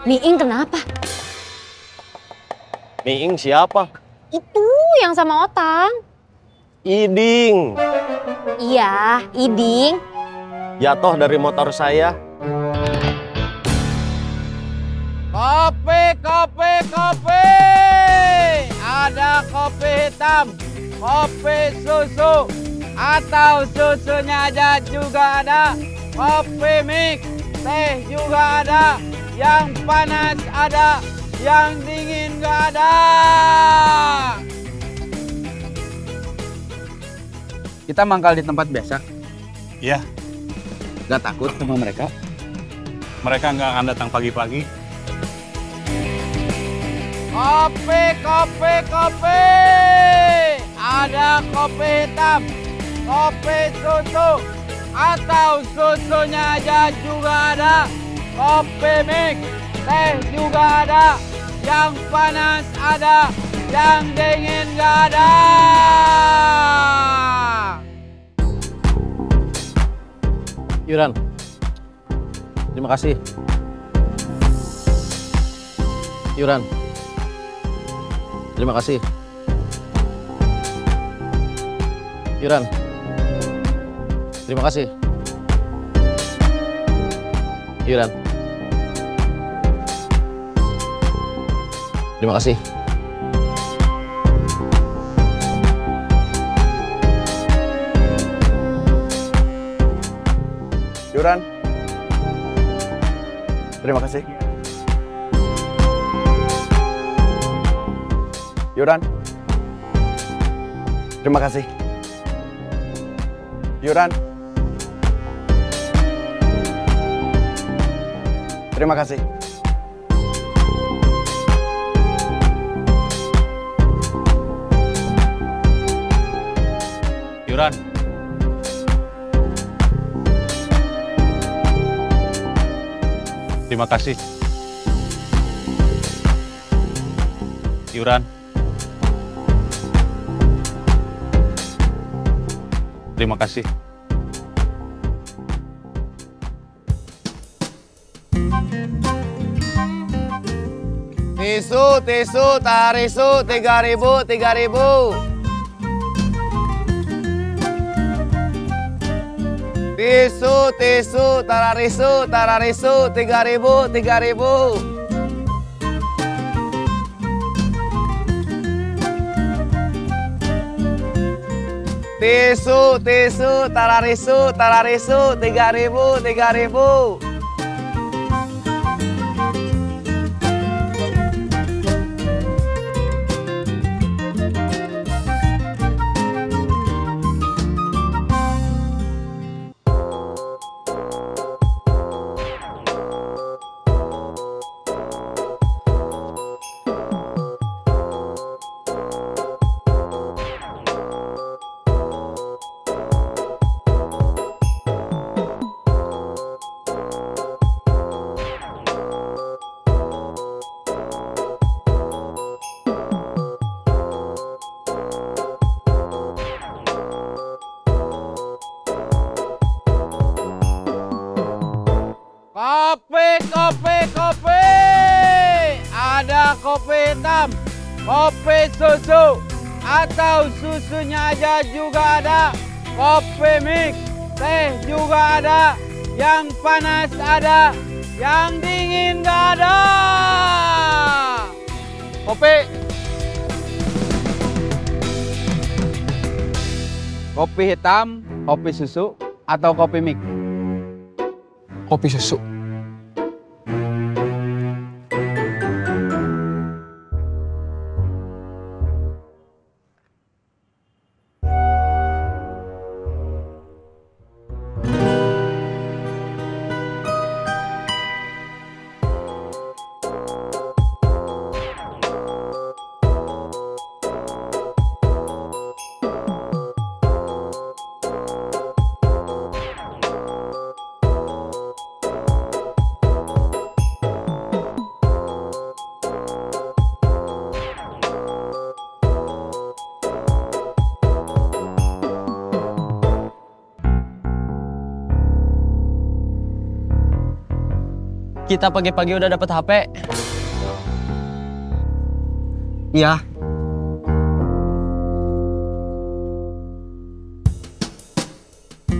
Miing kenapa? Miing siapa? Itu yang sama Otang. Iding. Iya, Iding. Jatuh dari motor saya. Kopi, kopi, kopi. Ada kopi hitam, kopi susu, atau susunya aja juga ada. Kopi mix, teh juga ada. Yang panas ada, yang dingin gak ada. Kita mangkal di tempat biasa. Iya, Gak takut sama mereka? mereka nggak akan datang pagi-pagi. Kopi, kopi, kopi. Ada kopi hitam, kopi susu, atau susunya aja juga ada. Kopi mix, teh juga ada. Yang panas ada, yang dingin gak ada. Yuran. Terima kasih. Yuran. Terima kasih. Yuran. Terima kasih. Yuran. Terima kasih. Yuran. Terima kasih. Yuran. Terima kasih. Yuran. Terima kasih. Yuran, terima kasih. Yuran, terima kasih. Tisu, tisu, tarisu, 3.000, 3.000. Tisu, tisu, tararisu, tararisu, 3.000, 3.000. Tisu, tisu, tararisu, tararisu, 3.000, 3.000. Kopi, kopi, kopi. Ada kopi hitam, kopi susu, atau susunya aja juga ada. Kopi mix, teh juga ada. Yang panas ada, yang dingin gak ada. Kopi. Kopi hitam, kopi susu, atau kopi mix? Kopi susu. Kita pagi-pagi udah dapet HP. Iya.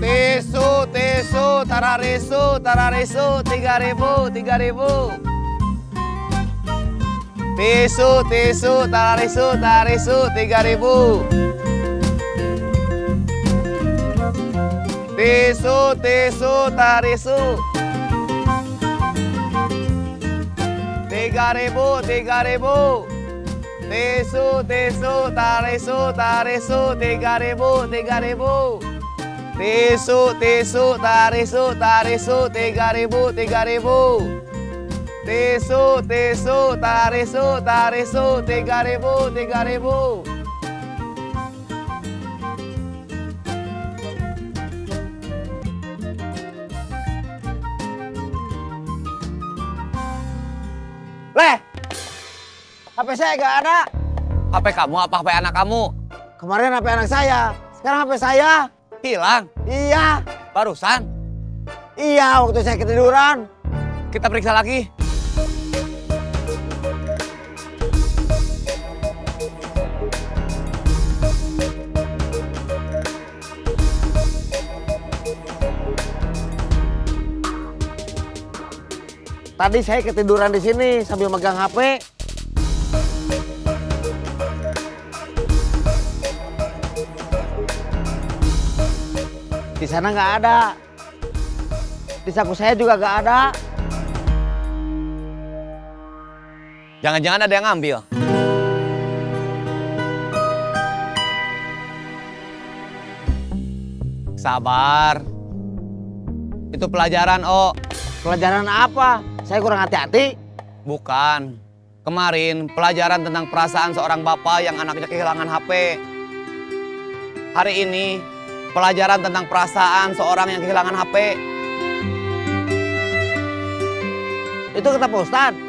Tisu, tararisu, 3.000. Tisu, tararisu, 3.000. Tisu, tarisu. 3.000. Tisu, tarisu, 3.000. Tisu, tarisu, 3.000. Tisu, tarisu, 3.000. Leh, HP saya nggak ada. HP kamu apa HP anak kamu? Kemarin HP anak saya, sekarang HP saya hilang. Iya. Barusan? Iya, waktu saya ketiduran. Kita periksa lagi. Tadi saya ketiduran di sini sambil megang HP. Di sana nggak ada. Di saku saya juga nggak ada. Jangan-jangan ada yang ngambil. Sabar. Itu pelajaran, Oh. Pelajaran apa? Saya kurang hati-hati. Bukan. Kemarin pelajaran tentang perasaan seorang bapak yang anaknya kehilangan HP. Hari ini pelajaran tentang perasaan seorang yang kehilangan HP. Itu kata Pak Ustadz?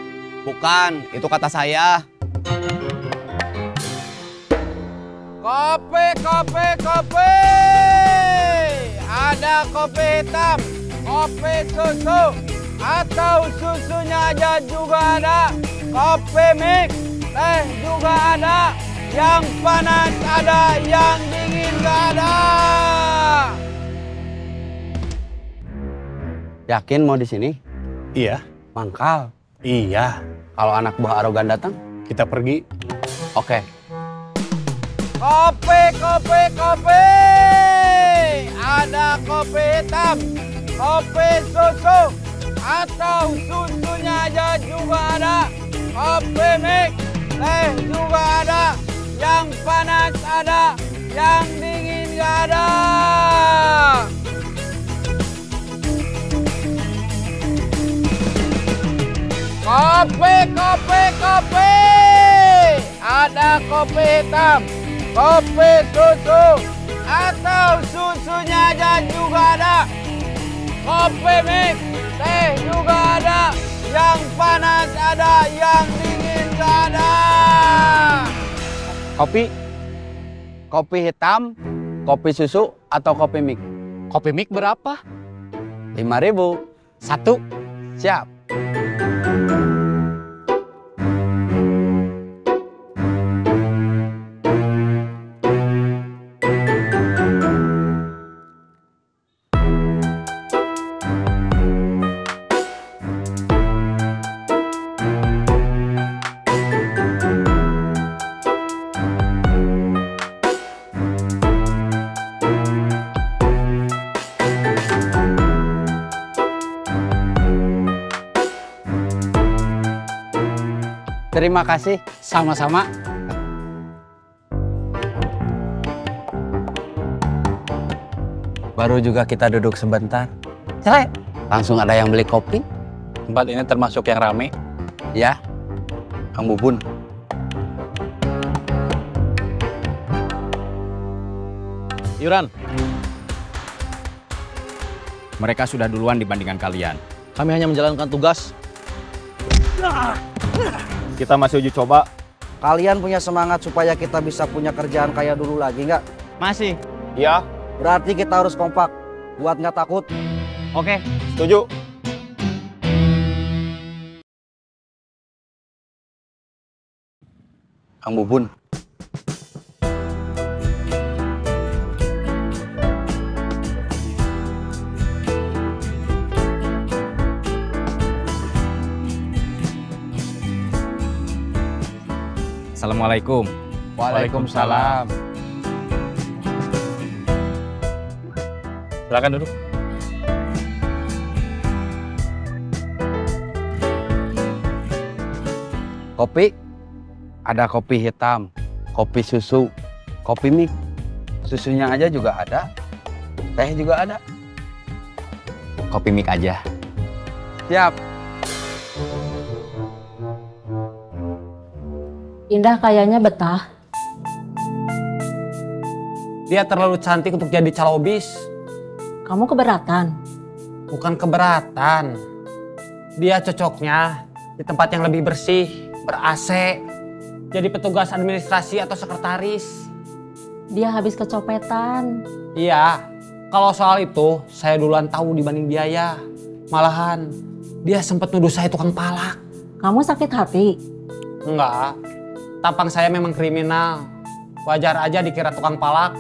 Bukan, itu kata saya. Kopi. Ada kopi hitam, kopi susu, atau susunya aja juga ada. Kopi mix, teh juga ada. Yang panas ada, yang dingin gak ada. Yakin mau di sini? Iya. Mangkal. Iya. Kalau anak buah arogan datang? Kita pergi. Oke. Kopi. Ada kopi hitam, kopi susu, atau susunya aja juga ada. Kopi mix, teh juga ada. Yang panas ada, yang dingin gak ada. Kopi. Ada kopi hitam, kopi susu, atau susunya aja juga ada. Kopi mix, teh juga ada. Yang panas ada, yang dingin gak ada. Kopi hitam, kopi susu, atau kopi mix? Kopi mix berapa? 5.000. Satu. Siap. Terima kasih. Sama-sama. Baru juga kita duduk sebentar. Cek, langsung ada yang beli kopi. Tempat ini termasuk yang rame. Ya, Kang Bubun. Yuran, Mereka sudah duluan dibandingkan kalian. kami hanya menjalankan tugas. Kita masih uji coba. Kalian punya semangat supaya kita bisa punya kerjaan kayak dulu lagi nggak? Masih. Iya, Berarti kita harus kompak buat nggak takut. Oke. setuju. Kang Bubun. Assalamualaikum. Waalaikumsalam. Silakan duduk. Kopi, ada kopi hitam, kopi susu, kopi mix. Susunya aja juga ada, teh juga ada. Kopi mik aja. Siap. Indah kayaknya betah. Dia terlalu cantik untuk jadi calobis. Kamu keberatan? Bukan keberatan. Dia cocoknya di tempat yang lebih bersih, ber-AC. Jadi petugas administrasi atau sekretaris. Dia habis kecopetan. Iya, kalau soal itu saya duluan tahu dibanding biaya. Malahan dia sempat nuduh saya tukang palak. Kamu sakit hati? Enggak, tampang saya memang kriminal. Wajar aja dikira tukang palak.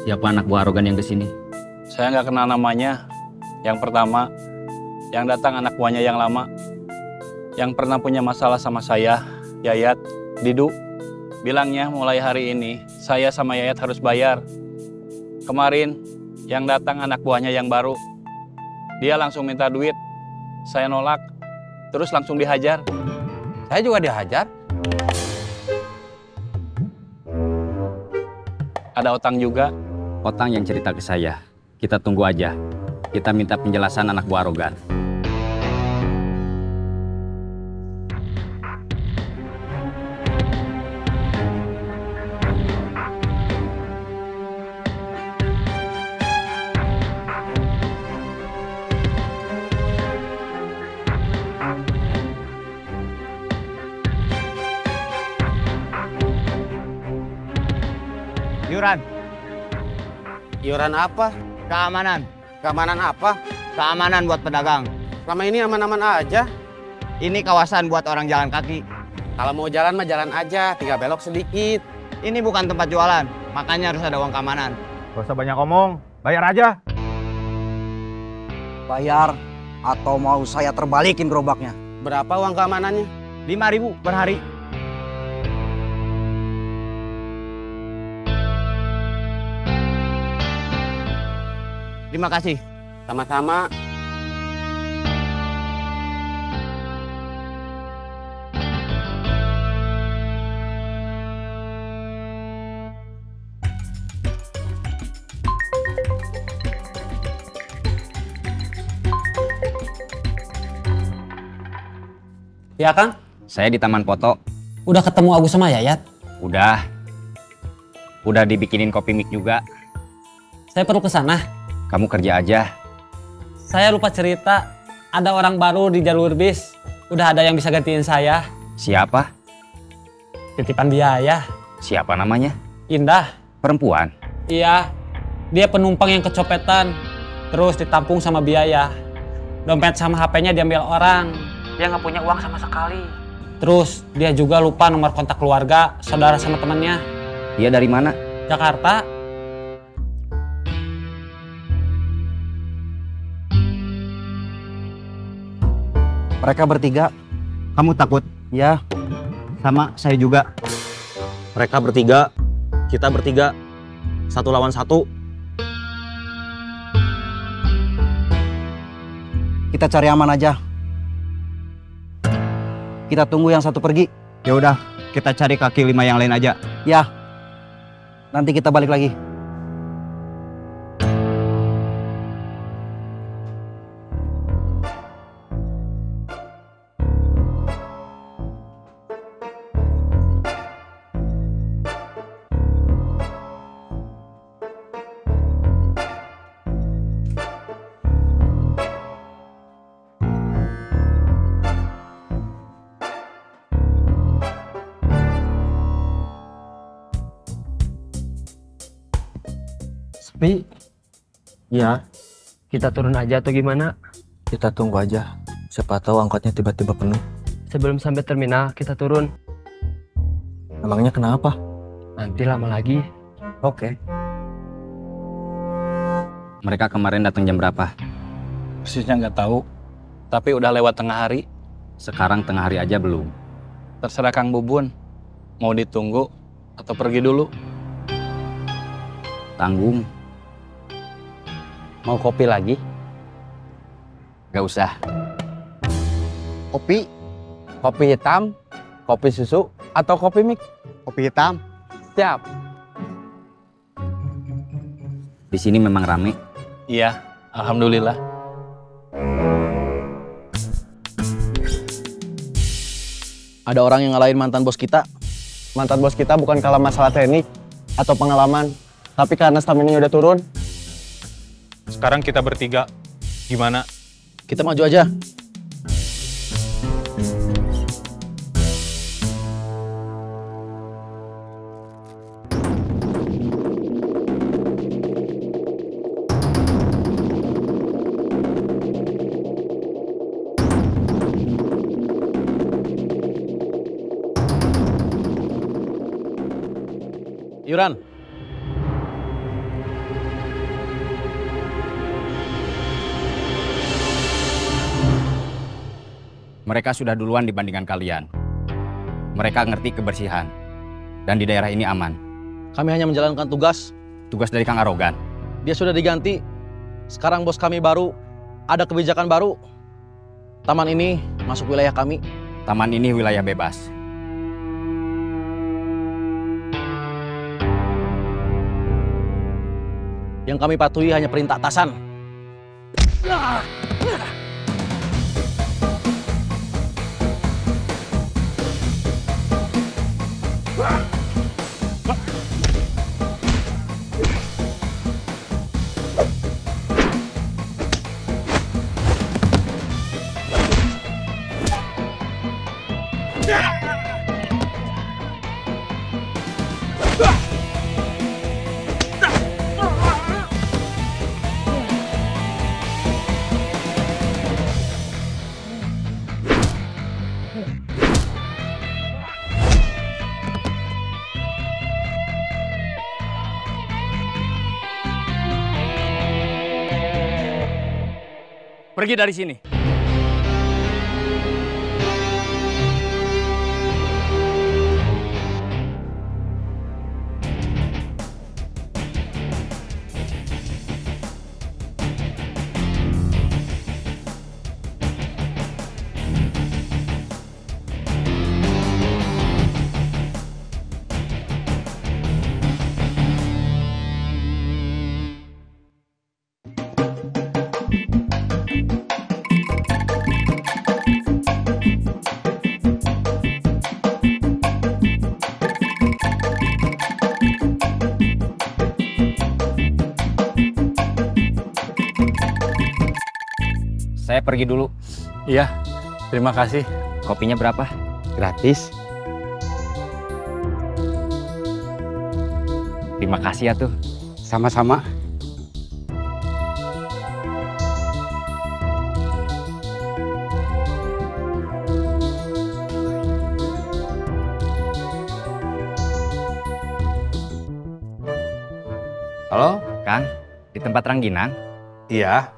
Siapa anak buah arogan yang kesini? Saya nggak kenal namanya. Yang pertama, yang datang anak buahnya yang lama. Yang pernah punya masalah sama saya, Yayat, Didu. Bilangnya mulai hari ini, saya sama Yayat harus bayar. Kemarin, yang datang anak buahnya yang baru. Dia langsung minta duit. Saya nolak, terus langsung dihajar. Saya juga dihajar. Ada Otang juga. Otang yang cerita ke saya. Kita tunggu aja. Kita minta penjelasan anak buah arogan. Iuran. Iuran apa? Keamanan. Keamanan apa? Keamanan buat pedagang. Selama ini aman-aman aja. Ini kawasan buat orang jalan kaki. Kalau mau jalan mah jalan aja, tinggal belok sedikit. Ini bukan tempat jualan, makanya harus ada uang keamanan. Gak usah banyak ngomong, bayar aja. Bayar atau mau saya terbalikin gerobaknya? Berapa uang keamanannya? 5.000 per hari. Terima kasih. Sama-sama. Ya Kang? Saya di Taman Foto. Udah ketemu Agus sama Yayat? Udah. Udah dibikinin kopi mik juga. Saya perlu ke sana. Kamu kerja aja. Saya lupa cerita, ada orang baru di jalur bis. Udah ada yang bisa gantiin saya. Siapa? Titipan biaya. Siapa namanya? Indah. Perempuan. Iya, dia penumpang yang kecopetan. Terus ditampung sama biaya. Dompet sama HP-nya diambil orang. Dia nggak punya uang sama sekali. Terus dia juga lupa nomor kontak keluarga, saudara sama temannya. Dia dari mana? Jakarta. Mereka bertiga. Kamu takut? Ya. Sama, saya juga. Mereka bertiga, kita bertiga. 1 lawan 1. Kita cari aman aja. Kita tunggu yang satu pergi. Ya udah, kita cari kaki 5 yang lain aja. Ya. Nanti kita balik lagi. Sepi? Ya, kita turun aja atau gimana? Kita tunggu aja. Siapa tahu angkotnya tiba-tiba penuh. Sebelum sampai terminal, kita turun. Emangnya kenapa? Nanti lama lagi. Oke. Mereka kemarin datang jam berapa? Persisnya nggak tahu, tapi udah lewat tengah hari. Sekarang tengah hari aja belum. Terserah Kang Bubun, mau ditunggu atau pergi dulu. Tanggung. Mau kopi lagi? Gak usah. Kopi? Kopi hitam, kopi susu, atau kopi mix? Kopi hitam. Siap. Di sini memang rame. Iya, alhamdulillah. Ada orang yang ngalahin mantan bos kita. Mantan bos kita bukan kalah masalah teknik atau pengalaman, tapi karena stamina udah turun. Sekarang kita bertiga. Gimana? Kita maju aja. Yuran. Mereka sudah duluan dibandingkan kalian. Mereka ngerti kebersihan. Dan di daerah ini aman. Kami hanya menjalankan tugas. Tugas dari Kang Arogan. Dia sudah diganti. Sekarang bos kami baru. Ada kebijakan baru. Taman ini masuk wilayah kami. Taman ini wilayah bebas. Yang kami patuhi hanya perintah atasan. Pergi dari sini. Saya pergi dulu. Iya, terima kasih. Kopinya berapa? Gratis. Terima kasih ya tuh. Sama-sama. Halo, Kang. Di tempat rangginang? Iya.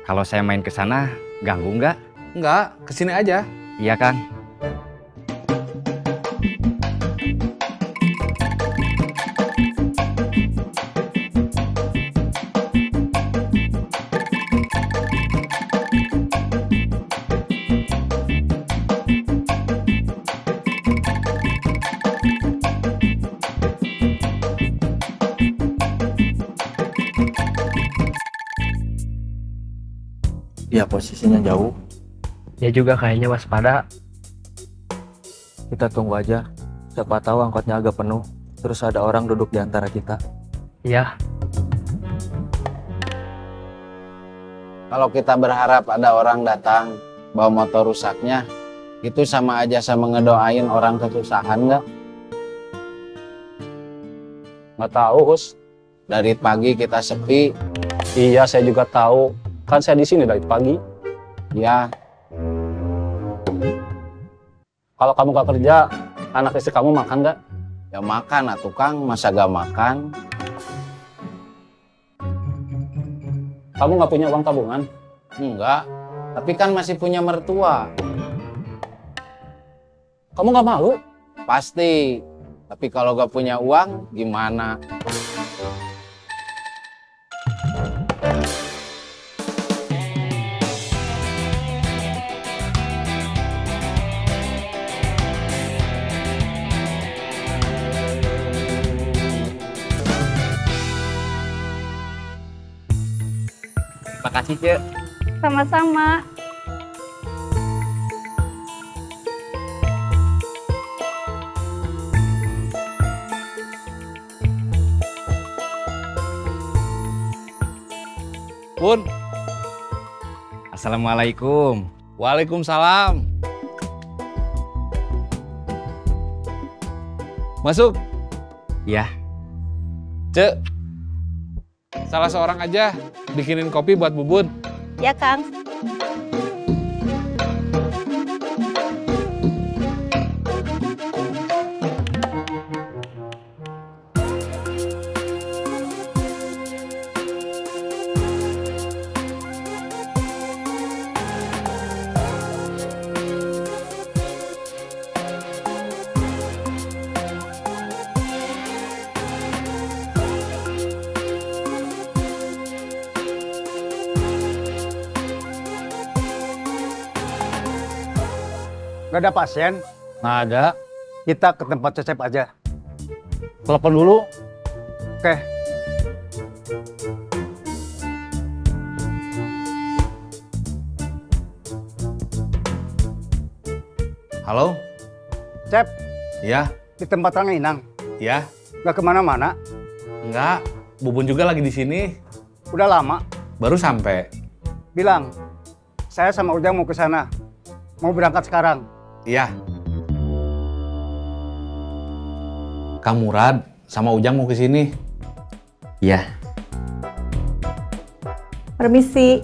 Kalau saya main ke sana, ganggu nggak? Enggak, kesini aja. Iya, Kang. Ya posisinya jauh. Dia juga kayaknya waspada. Kita tunggu aja. Siapa tahu angkotnya agak penuh. Terus ada orang duduk di antara kita. Iya. Kalau kita berharap ada orang datang bawa motor rusaknya, itu sama aja sama ngedoain orang kesusahan nggak? Nggak tahu, Hus. Dari pagi kita sepi. Iya, saya juga tahu. Kan saya di sini dari pagi. Ya, Kalau kamu gak kerja, anak istri kamu makan nggak? Ya makan atuh Kang, masa gak makan? Kamu nggak punya uang tabungan? Enggak, tapi kan masih punya mertua. Kamu nggak malu? Pasti, tapi kalau gak punya uang gimana? Makasih, Cek. Sama-sama. Pun, Assalamualaikum. waalaikumsalam. Masuk. Ya, Cek, salah seorang aja bikinin kopi buat Bubun. Ya, Kang. Gak ada pasien? Nggak ada. Kita ke tempat Cecep aja. Telepon dulu. Oke. Halo? Cep, Iya, di tempat Ranginang. iya. Gak kemana-mana. Enggak, Bubun juga lagi di sini. Udah lama. Baru sampai. Bilang, saya sama Ujang mau ke sana. Mau berangkat sekarang. Iya. Kang Murad sama Ujang mau ke sini. iya. Permisi.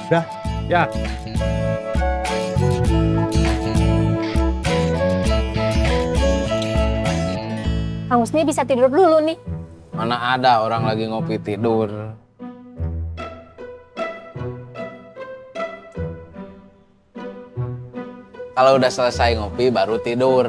Udah. Ya. Kang Husni bisa tidur dulu nih. Mana ada orang lagi ngopi tidur. Kalau udah selesai ngopi baru tidur.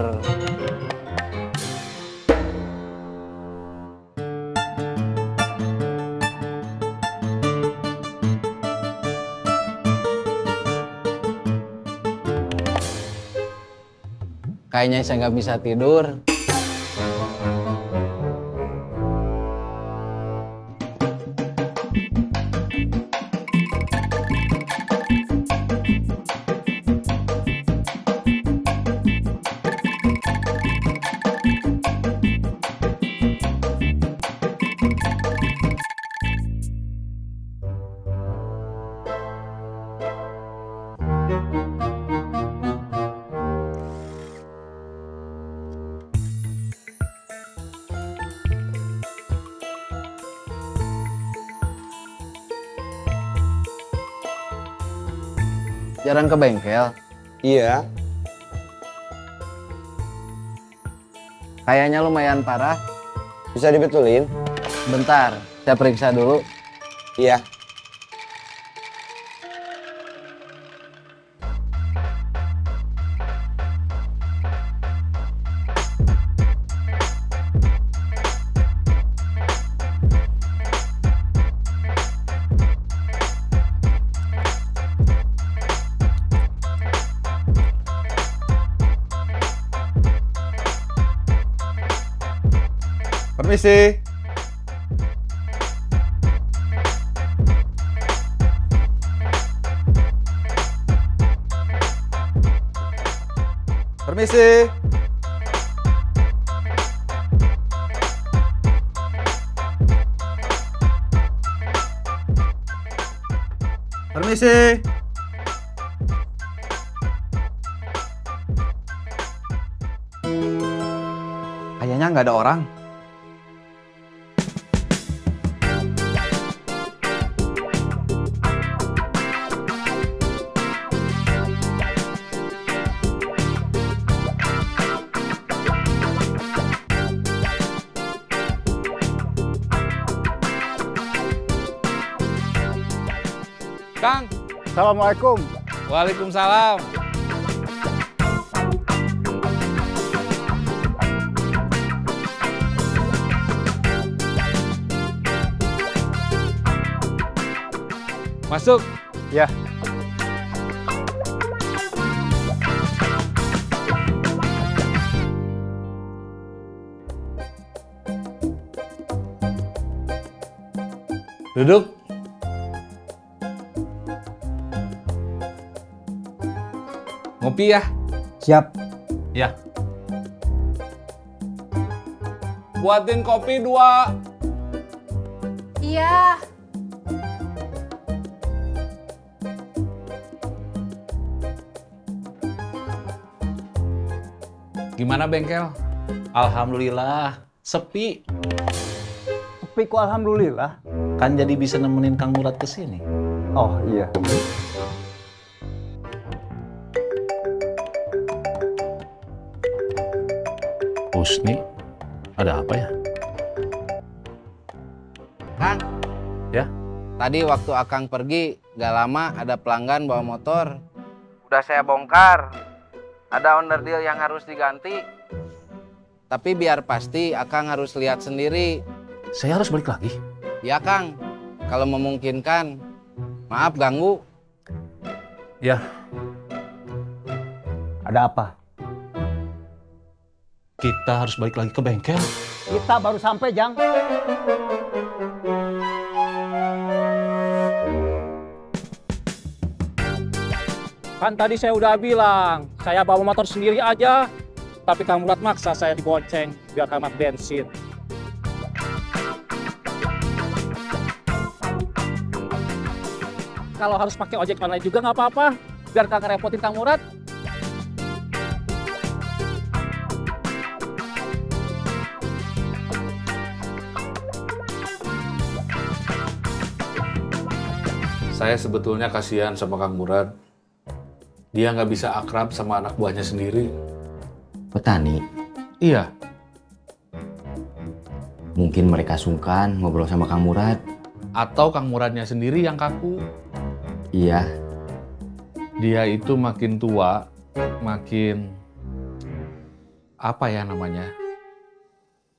Kayaknya saya nggak bisa tidur. Jarang ke bengkel? Iya. Kayaknya lumayan parah. Bisa dibetulin? Bentar, saya periksa dulu. Iya. Permisi. Permisi. Permisi. nggak ada orang. Kang. Assalamualaikum. Waalaikumsalam. Masuk. Ya. Duduk. Ngopi ya? Siap. Ya. Buatin kopi 2. Iya. Gimana bengkel? Alhamdulillah, sepi. Sepi kok alhamdulillah. Kan jadi bisa nemenin Kang Murad kesini. Oh iya. Husni, ada apa ya? Kang. Ya? Tadi waktu Akang pergi, gak lama ada pelanggan bawa motor. Udah saya bongkar. Ada onderdil yang harus diganti. Tapi biar pasti Akang harus lihat sendiri. Saya harus balik lagi? Ya Kang, kalau memungkinkan. Maaf ganggu. Ya. Ada apa? Kita harus balik lagi ke bengkel. Kita baru sampai, Jang. Kan tadi saya udah bilang, saya bawa motor sendiri aja. Tapi Kang Murad maksa saya dibonceng biar hemat bensin. Kalau harus pakai ojek online juga nggak apa-apa, biar kagak repotin Kang Murad. Saya sebetulnya kasihan sama Kang Murad. Dia nggak bisa akrab sama anak buahnya sendiri. Petani? Iya. Mungkin mereka sungkan ngobrol sama Kang Murad. Atau Kang Muradnya sendiri yang kaku. Iya. Dia itu makin tua, makin... apa ya namanya?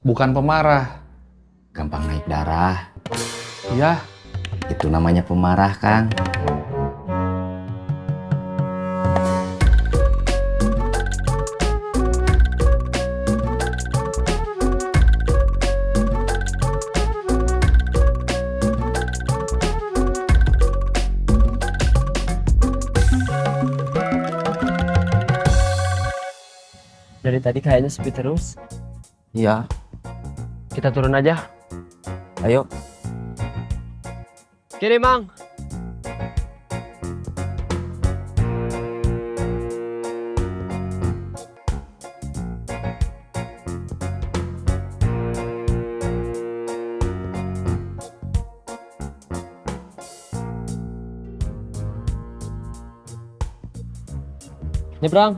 Bukan pemarah. Gampang naik darah. Iya. Itu namanya pemarah, Kang. Dari tadi kayaknya sepi terus. Iya. Kita turun aja. Ayo. Kiri, Mang. Nyebrang.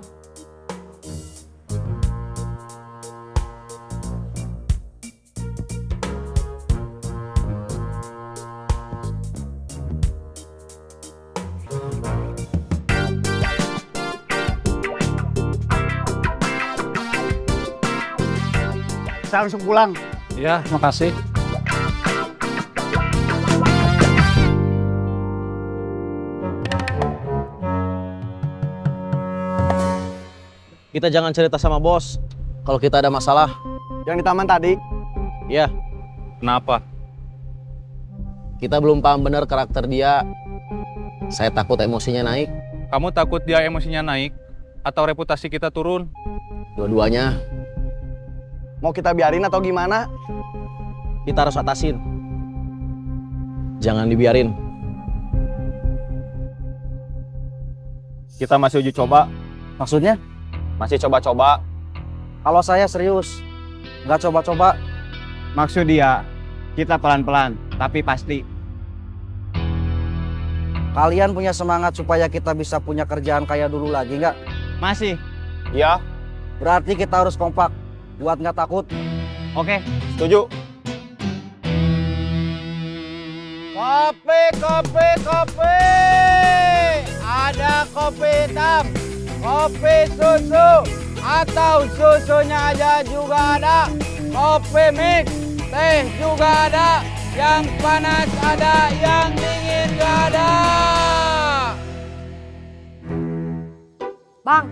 Saya langsung pulang. Ya, makasih. Kita jangan cerita sama bos kalau kita ada masalah. Yang di taman tadi? Iya. Kenapa? Kita belum paham benar karakter dia. Saya takut emosinya naik. Kamu takut dia emosinya naik atau reputasi kita turun? Dua-duanya. Mau kita biarin atau gimana? Kita harus atasin. Jangan dibiarin. Kita masih uji coba. Maksudnya? Masih coba-coba. Kalau saya serius. Nggak coba-coba. Maksud dia, kita pelan-pelan, tapi pasti. Kalian punya semangat supaya kita bisa punya kerjaan kayak dulu lagi nggak? Masih. Ya. Berarti kita harus kompak, buat nggak takut. Oke, setuju. Kopi, kopi, kopi. Ada kopi hitam, kopi susu, atau susunya aja juga ada. Kopi mix, teh juga ada. Yang panas ada, yang dingin gak ada. Bang,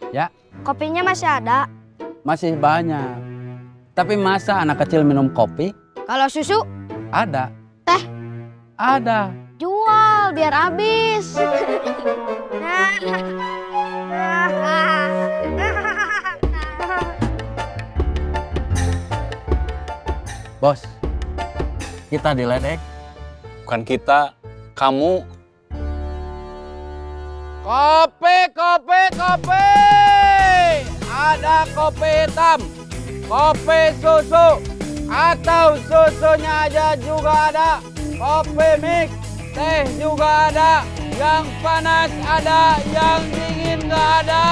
Ya, kopinya masih ada. masih banyak. Tapi masa anak kecil minum kopi? Kalau susu, Ada. teh, Ada. jual biar habis. Bos, kita diledek. Bukan kita, kamu. Kopi, kopi, kopi. Ada kopi hitam, kopi susu, atau susunya aja juga ada. Kopi mix, teh juga ada. Yang panas ada, yang dingin gak ada.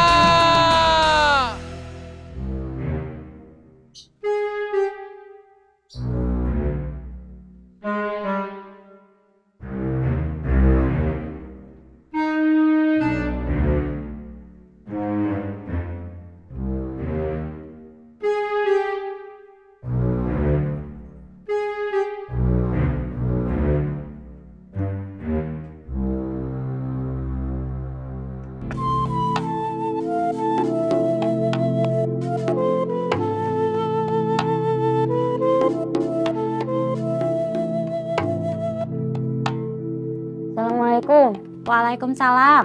Assalamualaikum. Waalaikumsalam.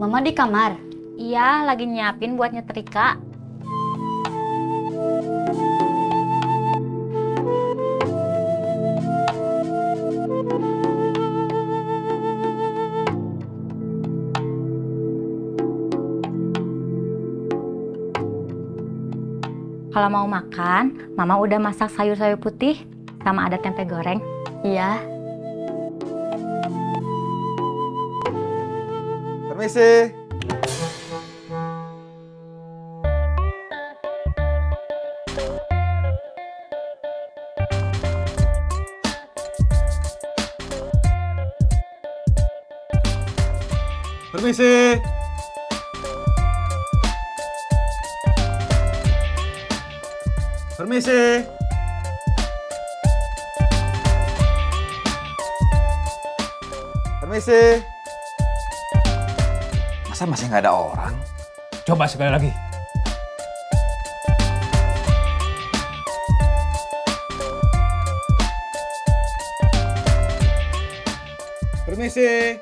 Mama di kamar? Iya, lagi nyiapin buat nyetrika. Kalau mau makan, Mama udah masak sayur-sayur putih sama ada tempe goreng. Iya. Permisi. Permisi. Permisi. Permisi. Masa masih nggak ada orang? Coba sekali lagi. Permisi.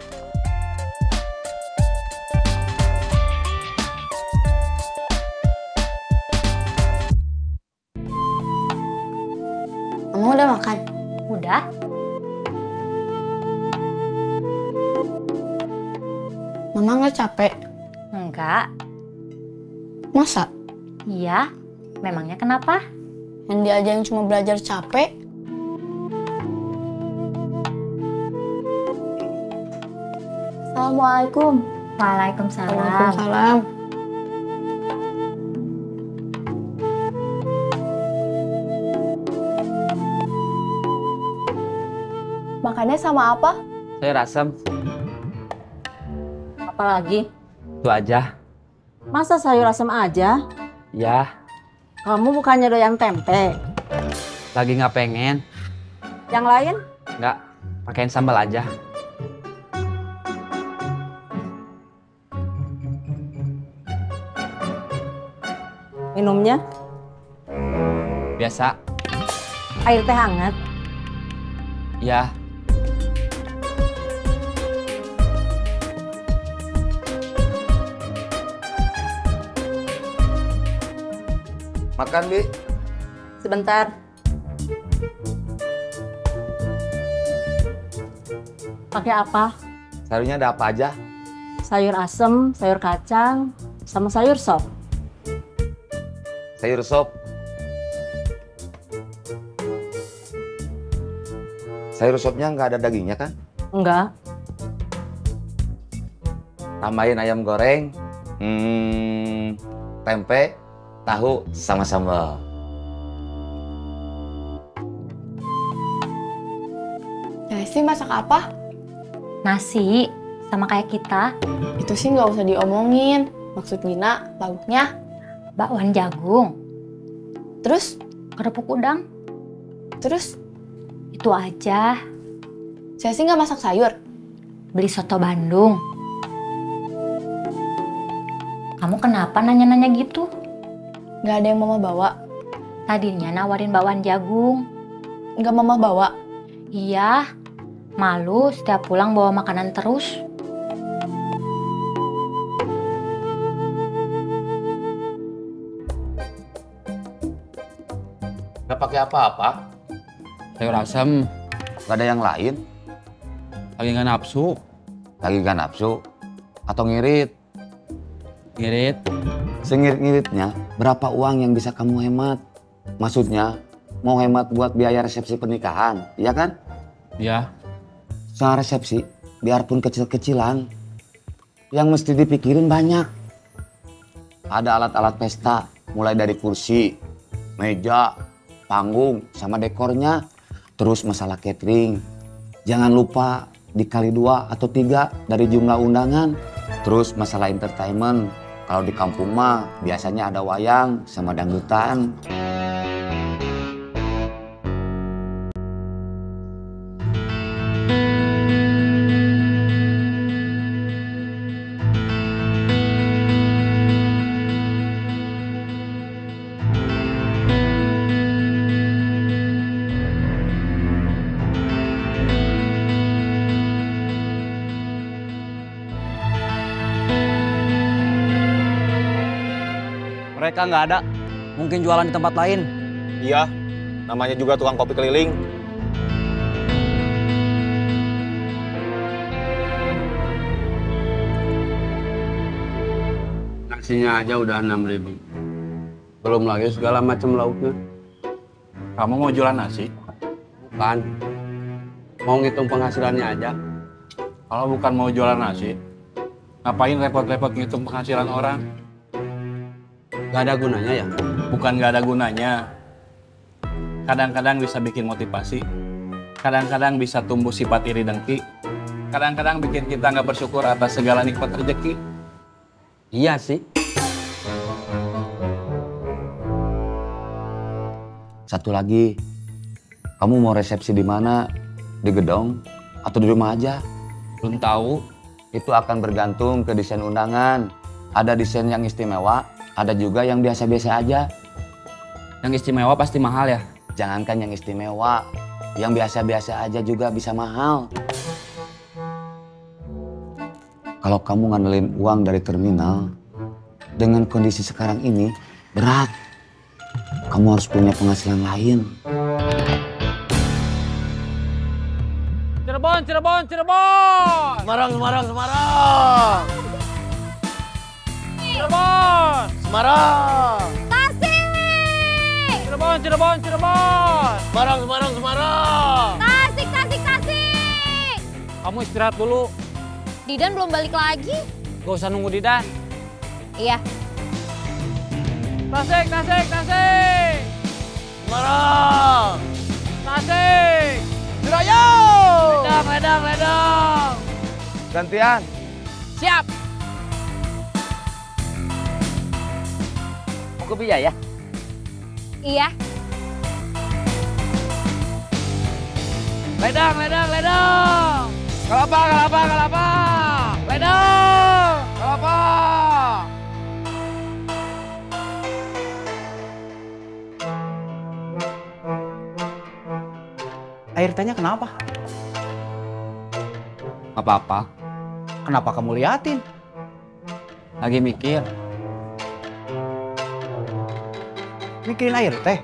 Kamu udah makan? Udah. Mama nggak capek? Enggak. Masa? Iya. Memangnya kenapa? Yang dia aja yang cuma belajar capek. Assalamualaikum. Waalaikumsalam. Waalaikumsalam. Makannya sama apa? Sayur asam. Apalagi? Itu aja. Masa sayur asam aja? Ya, Kamu bukannya doyan tempe? lagi nggak pengen. Yang lain? Nggak, pakein sambal aja. Minumnya? Biasa. Air teh hangat? Ya. Makan, Bi. Sebentar. Pakai apa? Sayurnya ada apa aja? Sayur asem, sayur kacang, sama sayur sop. sayur sop. Sayur sopnya nggak ada dagingnya kan? Enggak. Tambahin ayam goreng, tempe, tahu, sama sambal. Sih masak apa? Nasi, sama kayak kita. Itu sih nggak usah diomongin. Maksud Gina, lauknya bakwan jagung. Terus? Kerupuk udang. Terus? Itu aja. Saya sih nggak masak sayur. Beli soto Bandung. Kamu kenapa nanya-nanya gitu? Nggak ada yang mama bawa. Tadinya nawarin bakwan jagung. Nggak mama bawa? Iya. Malu setiap pulang bawa makanan terus. Nggak pakai apa-apa? Sayur asem. Nggak ada yang lain? Lagi nggak nafsu. Lagi nggak nafsu? Atau ngirit? Ngirit. Sengirit-ngiritnya, berapa uang yang bisa kamu hemat? Maksudnya, mau hemat buat biaya resepsi pernikahan, iya kan? Iya. Soal resepsi, biarpun kecil-kecilan, yang mesti dipikirin banyak. Ada alat-alat pesta, mulai dari kursi, meja, panggung, sama dekornya. Terus masalah catering. Jangan lupa dikali 2 atau 3 dari jumlah undangan. Terus masalah entertainment. Kalau di kampung mah biasanya ada wayang sama dangdutan. Mereka nggak ada. Mungkin jualan di tempat lain. Iya, namanya juga tukang kopi keliling. Nasinya aja udah 6.000. Belum lagi segala macam lauknya. Kamu mau jualan nasi? Bukan. Mau ngitung penghasilannya aja. Kalau bukan mau jualan nasi, ngapain repot-repot ngitung penghasilan orang? Gak ada gunanya ya? Bukan gak ada gunanya. Kadang-kadang bisa bikin motivasi. Kadang-kadang bisa tumbuh sifat iri dengki. Kadang-kadang bikin kita nggak bersyukur atas segala nikmat rezeki. Iya sih. Satu lagi, kamu mau resepsi di mana? Di gedung atau di rumah aja? Belum tahu. Itu akan bergantung ke desain undangan. Ada desain yang istimewa, ada juga yang biasa-biasa aja. Yang istimewa pasti mahal ya? Jangankan yang istimewa, yang biasa-biasa aja juga bisa mahal. Kalau kamu ngandelin uang dari terminal, dengan kondisi sekarang ini, berat. Kamu harus punya penghasilan lain. Cirebon, Cirebon, Cirebon! Semarang, Semarang, Semarang! Cirebon! Semarang! Tasik! Cirebon, Cirebon, Cirebon! Semarang, Semarang, Semarang! Tasik, Tasik, Tasik! Kamu istirahat dulu. Didan belum balik lagi. Gak usah nunggu Didan. Iya. Tasik, Tasik, Tasik! Semarang! Tasik! Suraya! Ledang, ledang, ledang! Gantian. Siap! Mau ke biaya? Iya. Ledang, ledang, ledang! Kelapa, kelapa, kelapa! Ledang! Kelapa! Air tehnya kenapa? Apa-apa. Kenapa kamu liatin? Lagi mikir. Mikirin air teh?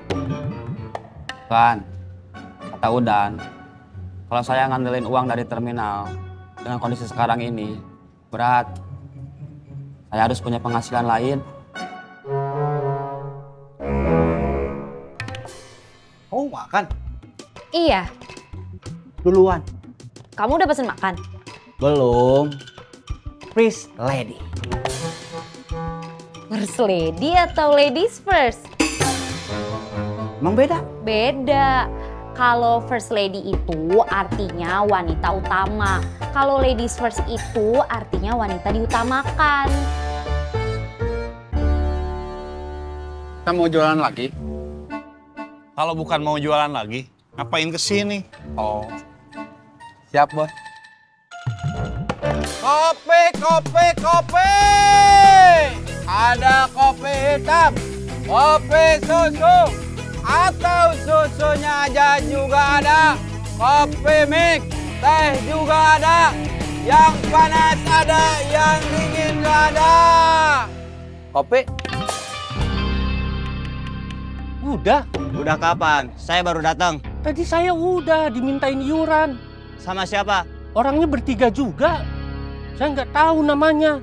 Kan, kata Udan, kalau saya ngandelin uang dari terminal dengan kondisi sekarang ini, berat. Saya harus punya penghasilan lain. Mau makan? Iya. Duluan. Kamu udah pesen makan? Belum. Please, lady. First lady atau ladies first? Emang beda? Beda. Kalau first lady itu artinya wanita utama. Kalau ladies first itu artinya wanita diutamakan. Kita mau jualan lagi? Kalau bukan mau jualan lagi, ngapain kesini? Oh, siap bos. Kopi, kopi, kopi. Ada kopi hitam, kopi susu, atau susunya aja juga ada. Kopi mix, teh juga ada. Yang panas ada, yang dingin gak ada. Kopi? Udah. Udah kapan? Saya baru datang. Tadi saya udah dimintain iuran. Sama siapa? Orangnya bertiga juga. Saya nggak tahu namanya.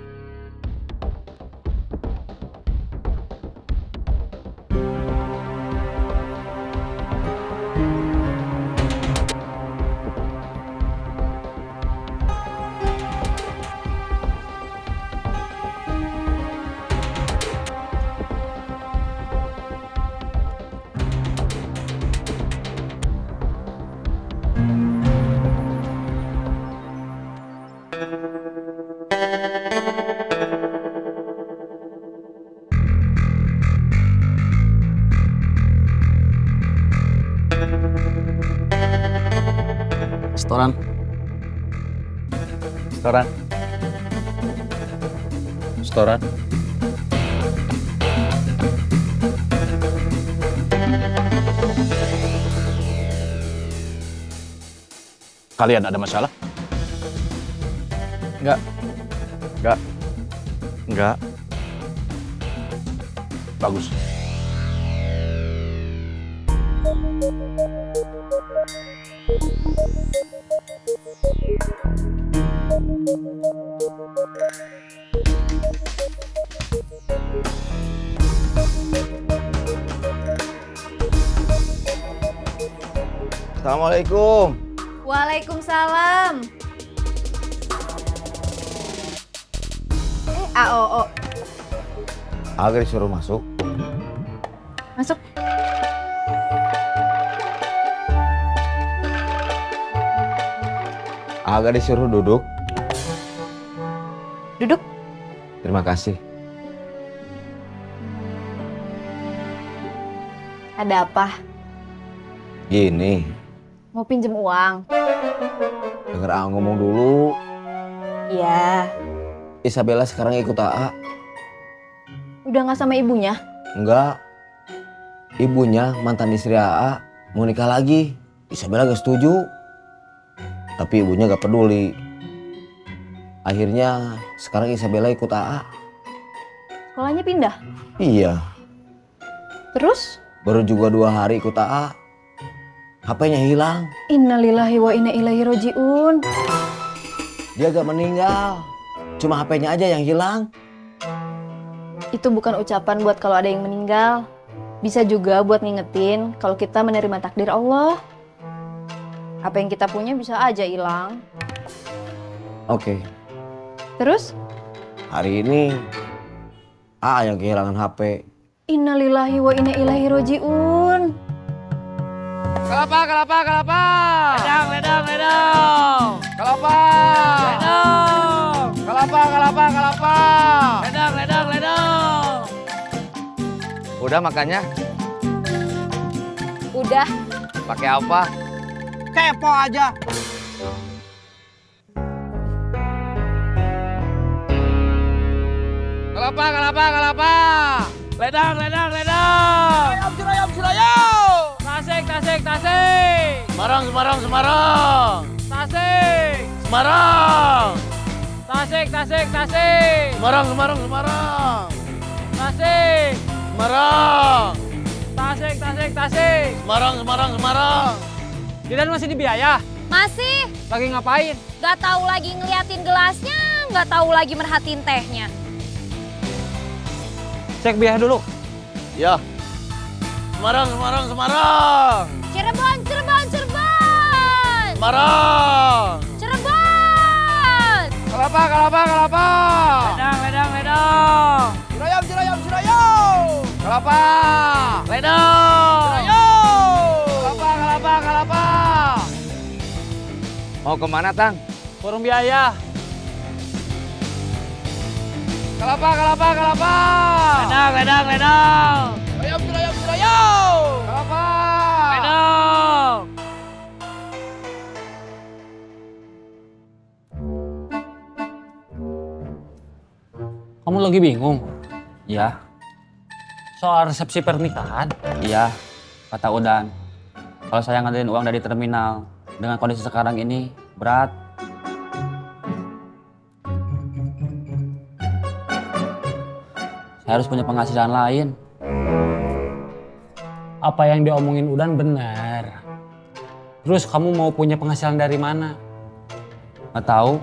Setoran. Setoran. Setoran. Kalian ada masalah? Enggak. Enggak. Enggak. Bagus. Assalamualaikum. Waalaikumsalam. AOO. Agak disuruh masuk. Masuk. Agak disuruh duduk. Duduk. Terima kasih. Ada apa? Gini, Mau pinjem uang? denger A ngomong dulu. Iya. Isabella sekarang ikut AA. Udah nggak sama ibunya? Enggak. Ibunya mantan istri AA mau nikah lagi. Isabella gak setuju. Tapi ibunya gak peduli. Akhirnya sekarang Isabella ikut AA. Sekolahnya pindah? Iya. Terus? Baru juga 2 hari ikut AA. HP-nya hilang. Innalillahi wa inna ilaihi roji'un. Dia gak meninggal. Cuma HP-nya aja yang hilang. Itu bukan ucapan buat kalau ada yang meninggal. Bisa juga buat ngingetin kalau kita menerima takdir Allah. Apa yang kita punya bisa aja hilang. Oke. Terus? Hari ini AA yang kehilangan HP. Innalillahi wa inna ilaihi roji'un. Kelapa, kelapa, kelapa. Ledang, ledang, ledang. Kelapa. Ledang. Kelapa, kelapa, kelapa. Ledang, ledang, ledang. Udah makannya? Udah. Pakai apa? Kepo aja. Kelapa, kelapa, kelapa. Ledang, ledang, ledang. Ayam, surayam, surayam. Tasik, tasik, tasik. Semarang, Semarang, Semarang. Tasik. Semarang. Tasik, tasik, tasik. Semarang, Semarang, Semarang. Tasik. Semarang. Tasik, tasik, tasik. Semarang, Semarang, Semarang. Didan masih di Biaya? Masih. Lagi ngapain? Gak tahu lagi ngeliatin gelasnya, gak tahu lagi merhatiin tehnya. Cek Biaya dulu. Ya. Semarang, Semarang, Semarang. C. Cirebon, Cirebon, Cirebon. Semarang. Cirebon. Kelapa, kelapa, kelapa. Ledang, ledang, ledang. Cirayam, Cirayam, Cirayam. Kelapa. Ledang. Cirayam. Kelapa, kelapa, kelapa. Mau kemana, Tang? Forum biaya. Kelapa, kelapa, kelapa. Ledang, ledang, ledang. Cirayam, Cirayam, Cirayam. Kelapa. Ledang. Kamu lagi bingung? Iya, Soal resepsi pernikahan? iya, kata Udan. Kalau saya ngadain uang dari terminal, dengan kondisi sekarang ini, berat. Saya harus punya penghasilan lain. Apa yang diomongin Udan benar. Terus kamu mau punya penghasilan dari mana? Nggak tahu.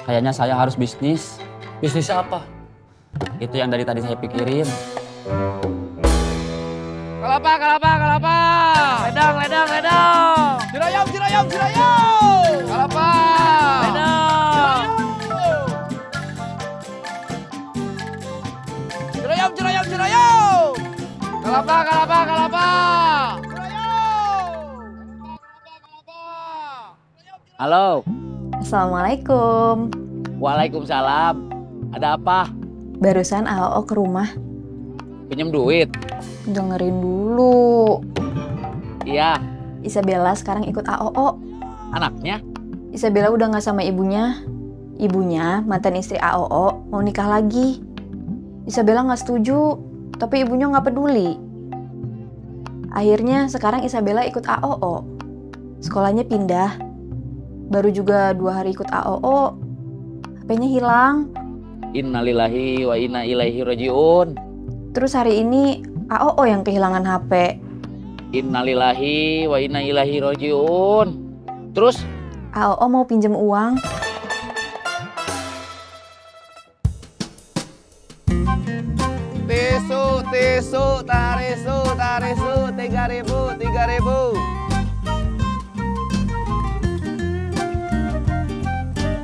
Kayaknya saya harus bisnis. Bisnis apa? Itu yang dari tadi saya pikirin. Kelapa, kelapa, kelapa. Ledang, ledang, ledang. Cirayam, Cirayam, Cirayam. Kelapa. Ledang. Cirayam, Cirayam, Cirayam. Kelapa, kelapa, kelapa. Halo. Assalamualaikum. Waalaikumsalam. Ada apa? Barusan AOO ke rumah. Pinjam duit? Dengerin dulu. Iya. Isabella sekarang ikut AOO. Anaknya? Isabella udah gak sama ibunya. Ibunya, mantan istri AOO, mau nikah lagi. Isabella gak setuju, tapi ibunya gak peduli. Akhirnya sekarang Isabella ikut AOO. Sekolahnya pindah. Baru juga 2 hari ikut AOO, HP-nya hilang. Innalillahi wa inna ilaihi rajiun. Terus hari ini AOO yang kehilangan HP. Innalillahi wa inna ilaihi rajiun. Terus? AOO mau pinjam uang. Tisu, tisu, tarisu, tarisu, 3.000, 3.000.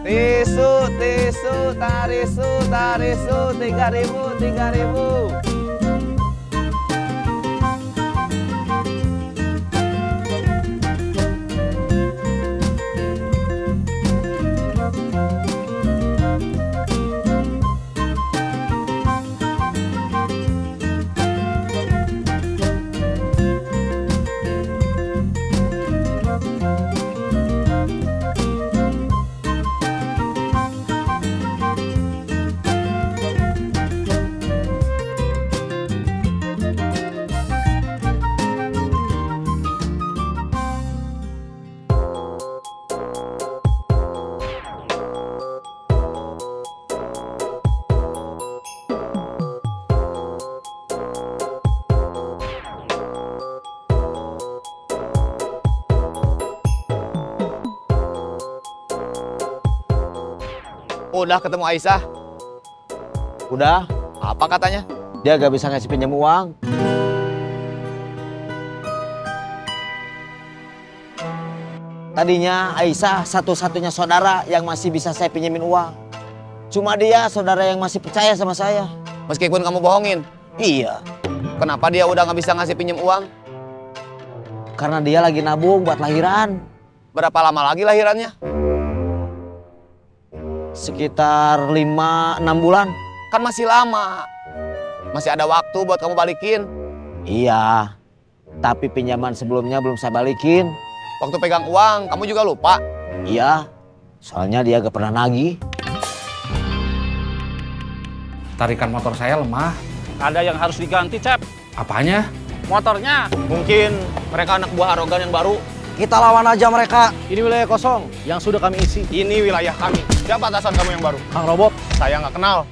Tisu, tisu, tarisu, tarisu, 3.000, 3.000. Udah ketemu Aisyah? Udah. Apa katanya? Dia gak bisa ngasih pinjam uang. Tadinya Aisyah satu-satunya saudara yang masih bisa saya pinjemin uang. Cuma dia saudara yang masih percaya sama saya. Meskipun kamu bohongin? Iya. Kenapa dia udah gak bisa ngasih pinjam uang? Karena dia lagi nabung buat lahiran. Berapa lama lagi lahirannya? Sekitar 5-6 bulan. Kan masih lama. Masih ada waktu buat kamu balikin. Iya. Tapi pinjaman sebelumnya belum saya balikin. Waktu pegang uang, kamu juga lupa? Iya. Soalnya dia gak pernah nagih. Tarikan motor saya lemah. Ada yang harus diganti, Cep. Apanya? Motornya. Mungkin mereka anak buah arogan yang baru. Kita lawan aja mereka. Ini wilayah kosong yang sudah kami isi. Ini wilayah kami. Siapa atasan kamu yang baru? Kang Robot. Saya nggak kenal.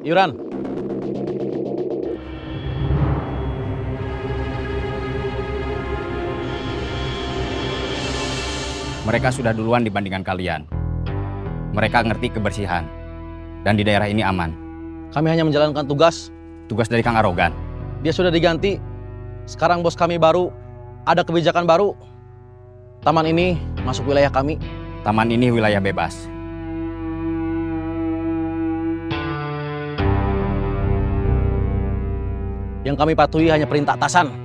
Iuran. Mereka sudah duluan dibandingkan kalian. Mereka ngerti kebersihan. Dan di daerah ini aman. Kami hanya menjalankan tugas. Tugas dari Kang Arogan. Dia sudah diganti. Sekarang bos kami baru. Ada kebijakan baru. Taman ini masuk wilayah kami. Taman ini wilayah bebas. Yang kami patuhi hanya perintah atasan.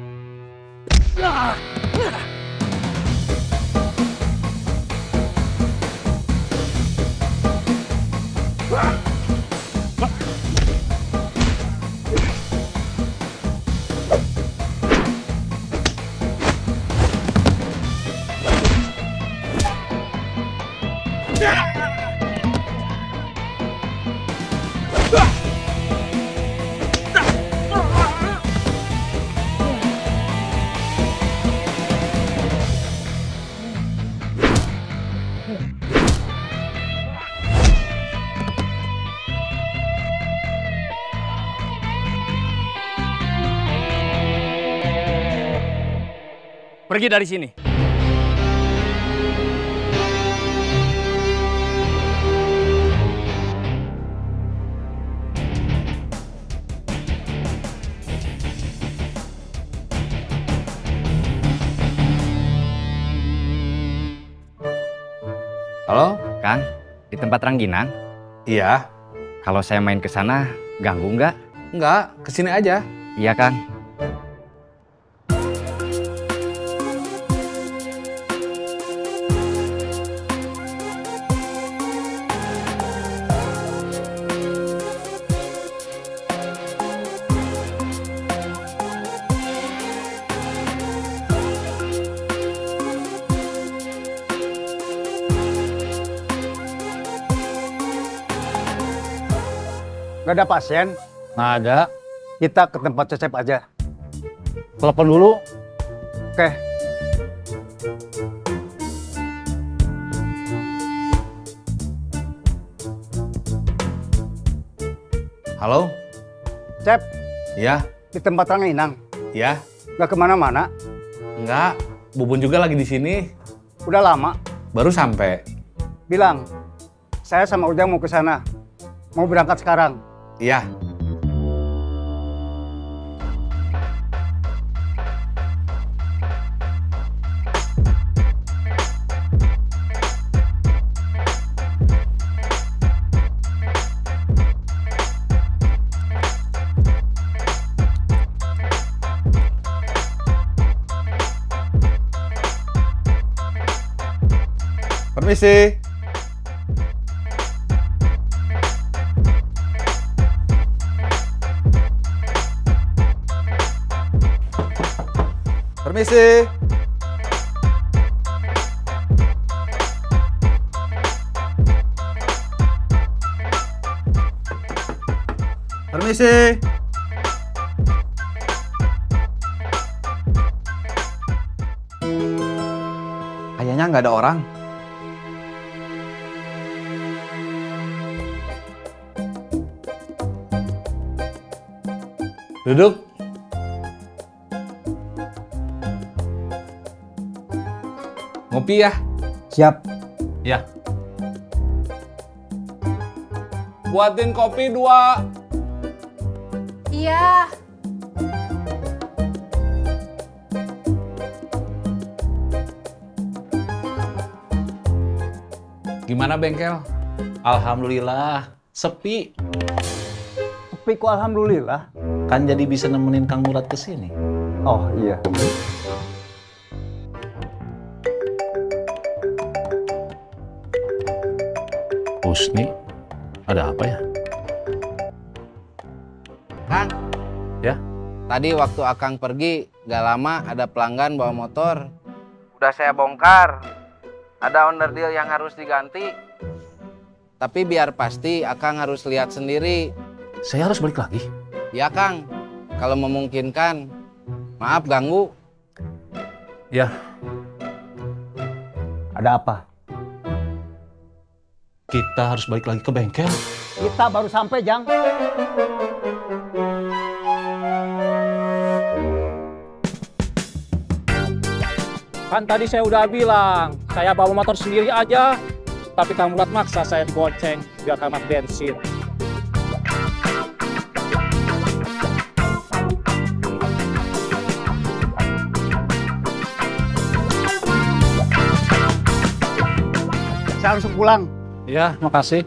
Pergi dari sini. Halo? Kang, di tempat rangginang? Iya. Kalau saya main ke sana, ganggu nggak? Nggak, kesini aja. Iya, Kang. Nggak ada pasien? Nggak ada. Kita ke tempat Cecep aja. Telepon dulu. Oke. Halo? Cep, Iya. di tempat Ranginang. Iya. Nggak kemana-mana? Enggak, Bubun juga lagi di sini. Udah lama? Baru sampai. Bilang, saya sama Ujang mau ke sana. Mau berangkat sekarang. Iya. Permisi. Permisi. Permisi. Kayaknya nggak ada orang. Duduk. Ngopi ya? Siap. Ya. Buatin kopi 2. Iya. Gimana bengkel? Alhamdulillah, sepi. Sepi kok alhamdulillah. Kan jadi bisa nemenin Kang Murad ke sini. Oh iya. Husni, ada apa ya? Kang. Ya? Tadi waktu Akang pergi, gak lama ada pelanggan bawa motor. Udah saya bongkar. Ada onderdil yang harus diganti. Tapi biar pasti Akang harus lihat sendiri. Saya harus balik lagi? Ya Kang, kalau memungkinkan. Maaf ganggu. Ya. Ada apa? Kita harus balik lagi ke bengkel. Kita baru sampai, Jang. Kan tadi saya udah bilang, saya bawa motor sendiri aja. Tapi Kang Murad maksa saya goceng biar hemat bensin. Saya langsung pulang. Ya, makasih.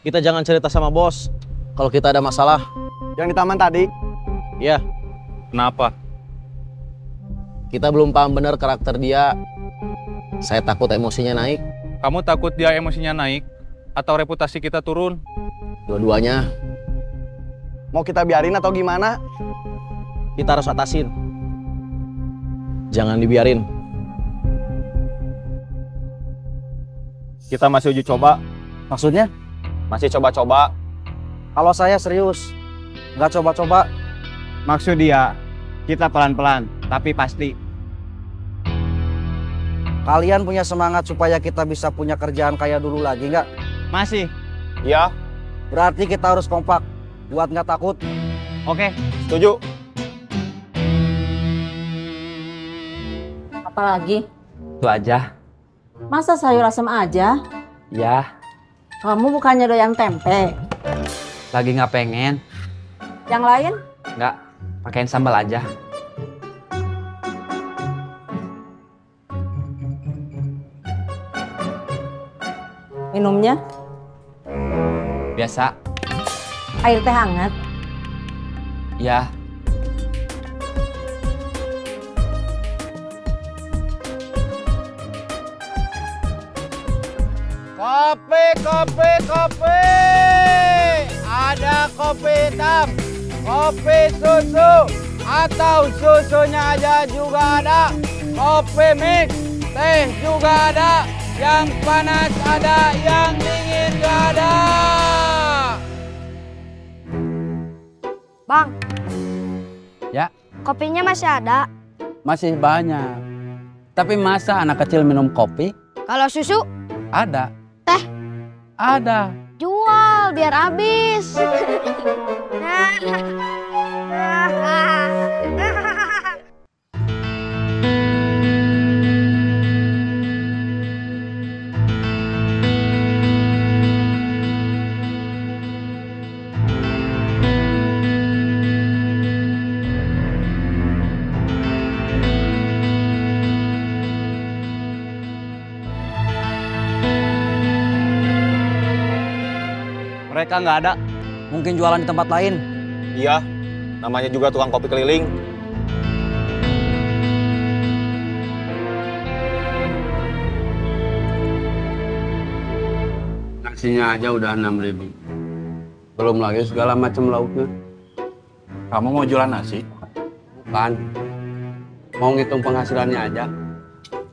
Kita jangan cerita sama bos kalau kita ada masalah. Yang di taman tadi? Iya. Kenapa? Kita belum paham benar karakter dia. Saya takut emosinya naik. Kamu takut dia emosinya naik atau reputasi kita turun? Dua-duanya. Mau kita biarin atau gimana? Kita harus atasin. Jangan dibiarin. Kita masih uji coba. Maksudnya? Masih coba-coba. Kalau saya serius, nggak coba-coba. Maksud dia, kita pelan-pelan, tapi pasti. Kalian punya semangat supaya kita bisa punya kerjaan kayak dulu lagi nggak? Masih. Iya. Berarti kita harus kompak, buat nggak takut. Oke, setuju. Apalagi? Itu aja. Masa sayur asam aja? Ya, Kamu bukannya doyan tempe? lagi nggak pengen. Yang lain? Nggak, pakein sambal aja. Minumnya? Biasa. Air teh hangat? Ya. Kopi, kopi, kopi. Ada kopi hitam, kopi susu, atau susunya aja juga ada. Kopi mix, teh juga ada. Yang panas ada, yang dingin gak ada. Bang, Ya, kopinya masih ada? masih banyak. Tapi masa anak kecil minum kopi? Kalau susu? Ada. Teh? Ada. Jual biar habis. Mereka nggak ada. Mungkin jualan di tempat lain. Iya, namanya juga tukang kopi keliling. Nasinya aja udah 6.000. Belum lagi segala macam lauknya. Kamu mau jualan nasi? Bukan. Mau ngitung penghasilannya aja.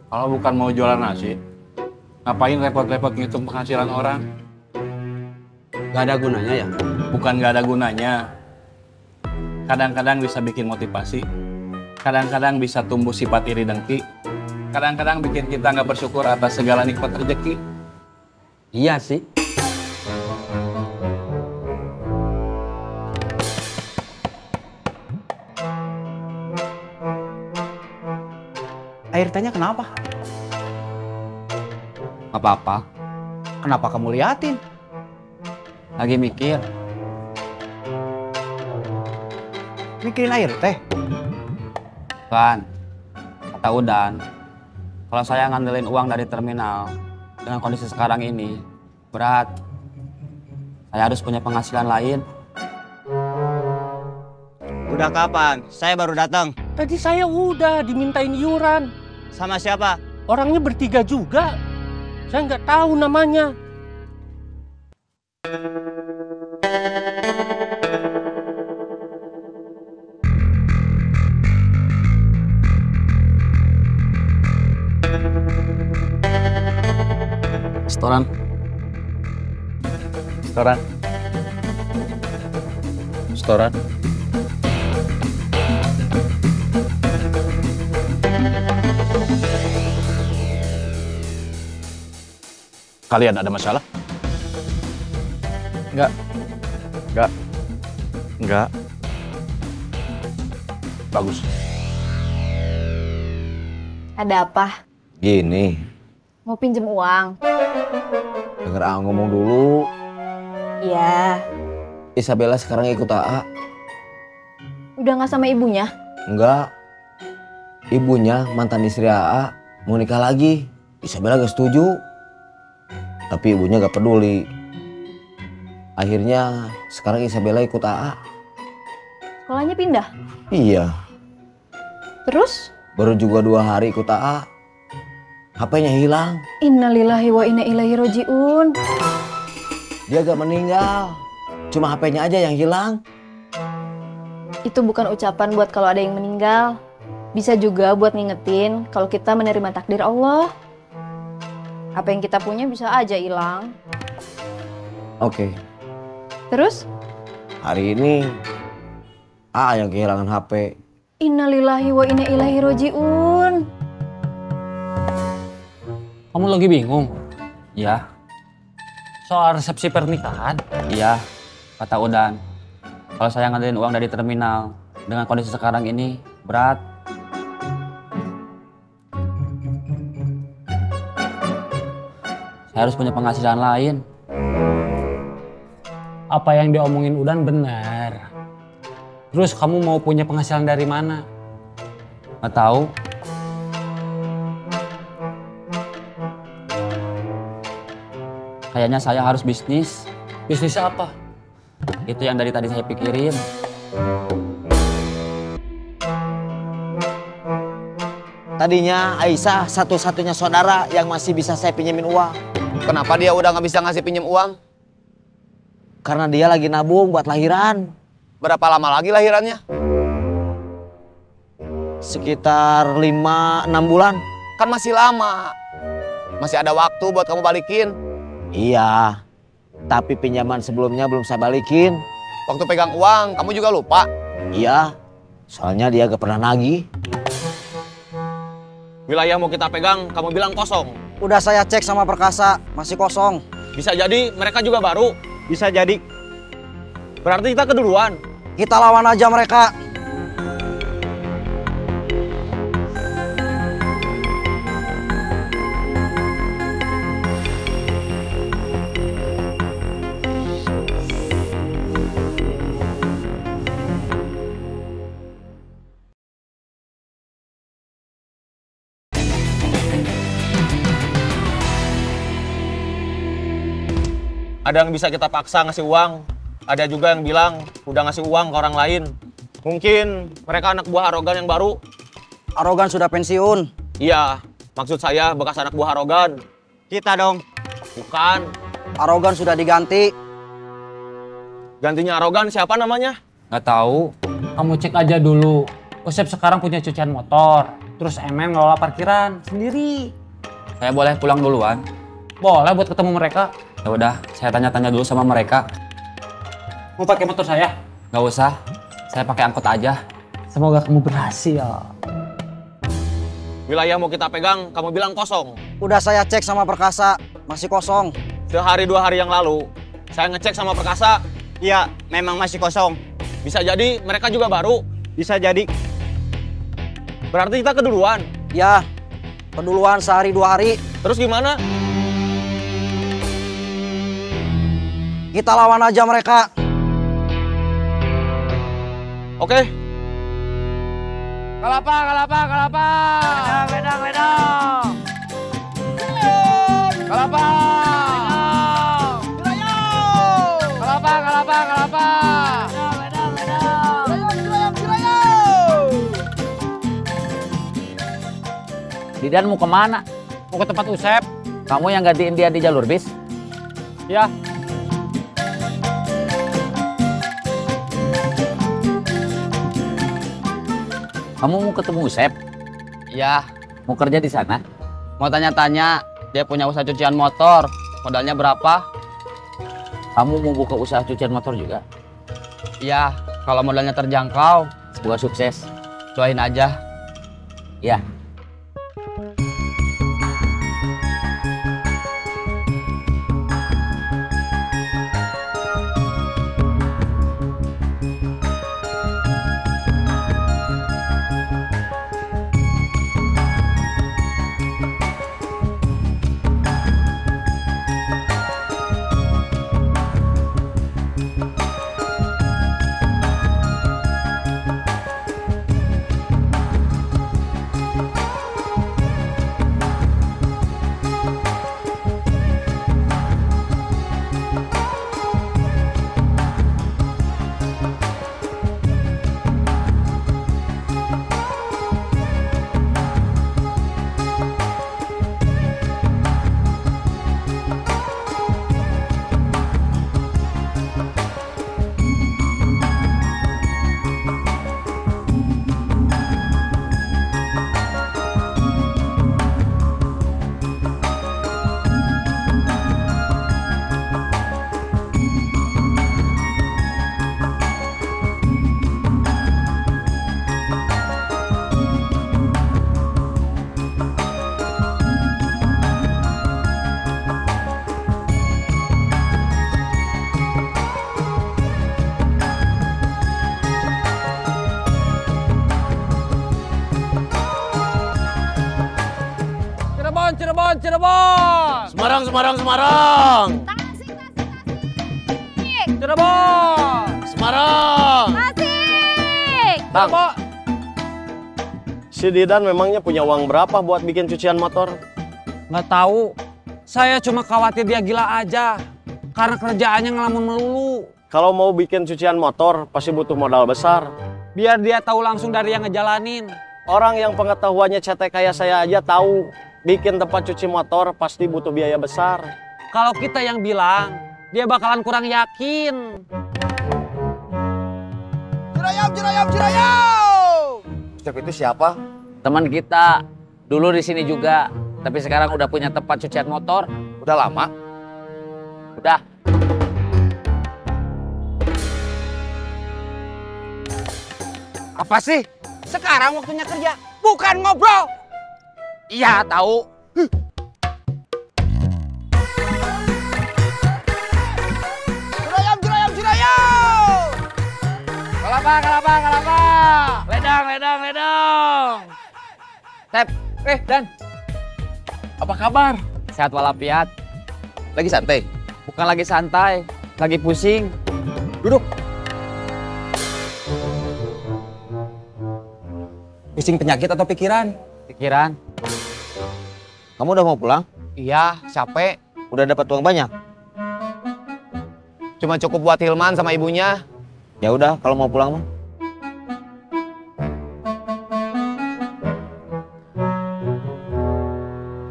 Kalau bukan mau jualan nasi, ngapain repot-repot ngitung penghasilan orang? Gak ada gunanya ya? Bukan gak ada gunanya. Kadang-kadang bisa bikin motivasi. Kadang-kadang bisa tumbuh sifat iri dengki. Kadang-kadang bikin kita nggak bersyukur atas segala nikmat rezeki. Iya sih. Air tehnya kenapa? Apa-apa. Kenapa kamu liatin? Lagi mikir. Mikirin air teh? Kan, kata Udan, kalau saya ngandelin uang dari terminal dengan kondisi sekarang ini, berat. Saya harus punya penghasilan lain. Udah kapan? Saya baru datang. Tadi saya udah dimintain iuran. Sama siapa? Orangnya bertiga juga. Saya nggak tahu namanya. Setoran. Setoran. Setoran. Kalian ada masalah? Enggak. Bagus. Ada apa? Gini, Mau pinjem uang? denger A ngomong dulu. Iya. Isabella sekarang ikut AA. Udah nggak sama ibunya? Enggak. Ibunya mantan istri AA mau nikah lagi. Isabella gak setuju. Tapi ibunya gak peduli. Akhirnya sekarang Isabella ikut AA. Sekolahnya pindah? Iya. Terus? Baru juga 2 hari ikut AA. HP-nya hilang. Innalillahi wa inna ilaihi roji'un. Dia gak meninggal. Cuma HP-nya aja yang hilang. Itu bukan ucapan buat kalau ada yang meninggal. Bisa juga buat ngingetin kalau kita menerima takdir Allah. Apa yang kita punya bisa aja hilang. Oke. Terus? Hari ini AA yang kehilangan HP. Innalillahi wa inna ilaihi roji'un. Kamu lagi bingung? Iya, Soal resepsi pernikahan? iya, kata Udan. Kalau saya ngandelin uang dari terminal, dengan kondisi sekarang ini, berat. Saya harus punya penghasilan lain. Apa yang diomongin Udan benar. Terus kamu mau punya penghasilan dari mana? Nggak tahu. Kayaknya saya harus bisnis. Bisnis apa? Itu yang dari tadi saya pikirin. Tadinya Aisyah satu-satunya saudara yang masih bisa saya pinjemin uang. Kenapa dia udah nggak bisa ngasih pinjem uang? Karena dia lagi nabung buat lahiran. Berapa lama lagi lahirannya? Sekitar 5-6 bulan. Kan masih lama. Masih ada waktu buat kamu balikin. Iya. Tapi pinjaman sebelumnya belum saya balikin. Waktu pegang uang, kamu juga lupa? Iya. Soalnya dia gak pernah nagih. Wilayah mau kita pegang, kamu bilang kosong. Udah saya cek sama Perkasa, masih kosong. Bisa jadi mereka juga baru. Bisa jadi. Berarti kita keduluan. Kita lawan aja mereka. Ada yang bisa kita paksa ngasih uang. Ada juga yang bilang udah ngasih uang ke orang lain. Mungkin mereka anak buah Arogan yang baru. Arogan sudah pensiun. Iya, maksud saya bekas anak buah Arogan. Kita dong. Bukan. Arogan sudah diganti. Gantinya Arogan siapa namanya? Nggak tahu. Kamu cek aja dulu. Usep sekarang punya cucian motor. Terus Emen ngelola parkiran sendiri. Saya boleh pulang duluan? Boleh buat ketemu mereka. Ya udah, saya tanya-tanya dulu sama mereka. Mau pakai motor saya? Nggak usah, saya pakai angkot aja. Semoga kamu berhasil. Wilayah mau kita pegang, kamu bilang kosong. Udah saya cek sama Perkasa, masih kosong. Sehari 2 hari yang lalu, saya ngecek sama Perkasa. Iya, memang masih kosong. Bisa jadi mereka juga baru. Bisa jadi. Berarti kita keduluan. Ya, keduluan sehari 2 hari. Terus gimana? Kita lawan aja mereka. Oke. Kelapa, kelapa, kelapa. Ledang, ledang, ledang. Kelapa. Kelapa, kelapa, kelapa. Ledang, ledang, ledang. Didan mau kemana? Mau ke tempat Usep. Kamu yang gantiin dia di jalur bis? Ya. Kamu mau ketemu Usep? Iya. Mau kerja di sana? Mau tanya-tanya, dia punya usaha cucian motor. Modalnya berapa? Kamu mau buka usaha cucian motor juga? Iya, kalau modalnya terjangkau. Semoga sukses. Doain aja. Ya. Cirebon, Cirebon. Semarang, Semarang, Semarang. Cirebon. Semarang. Tasik. Bang, si Didan memangnya punya uang berapa buat bikin cucian motor? Nggak tahu. Saya cuma khawatir dia gila aja. Karena kerjaannya ngelamun melulu. Kalau mau bikin cucian motor, pasti butuh modal besar. Biar dia tahu langsung dari yang ngejalanin. Orang yang pengetahuannya cetek kayak saya aja tahu, bikin tempat cuci motor pasti butuh biaya besar. Kalau kita yang bilang, dia bakalan kurang yakin. Cirayam, Cirayam, Cirayam. Cep itu siapa? Teman kita. Dulu di sini juga. Tapi sekarang udah punya tempat cucian motor. Udah lama? Udah. Apa sih? Sekarang waktunya kerja, bukan ngobrol. Iya, tahu. Cirayam, Cirayam, Cirayam. Kelapa, kelapa, kelapa. Ledang, ledang, ledang. Tep, Dan. Apa kabar? Sehat walafiat. Lagi santai? Bukan lagi santai, lagi pusing. Duduk. Pusing penyakit atau pikiran? Pikiran. Kamu udah mau pulang? Iya, capek. Udah dapat uang banyak? Cuma cukup buat Hilman sama ibunya. Ya udah, kalau mau pulang mah.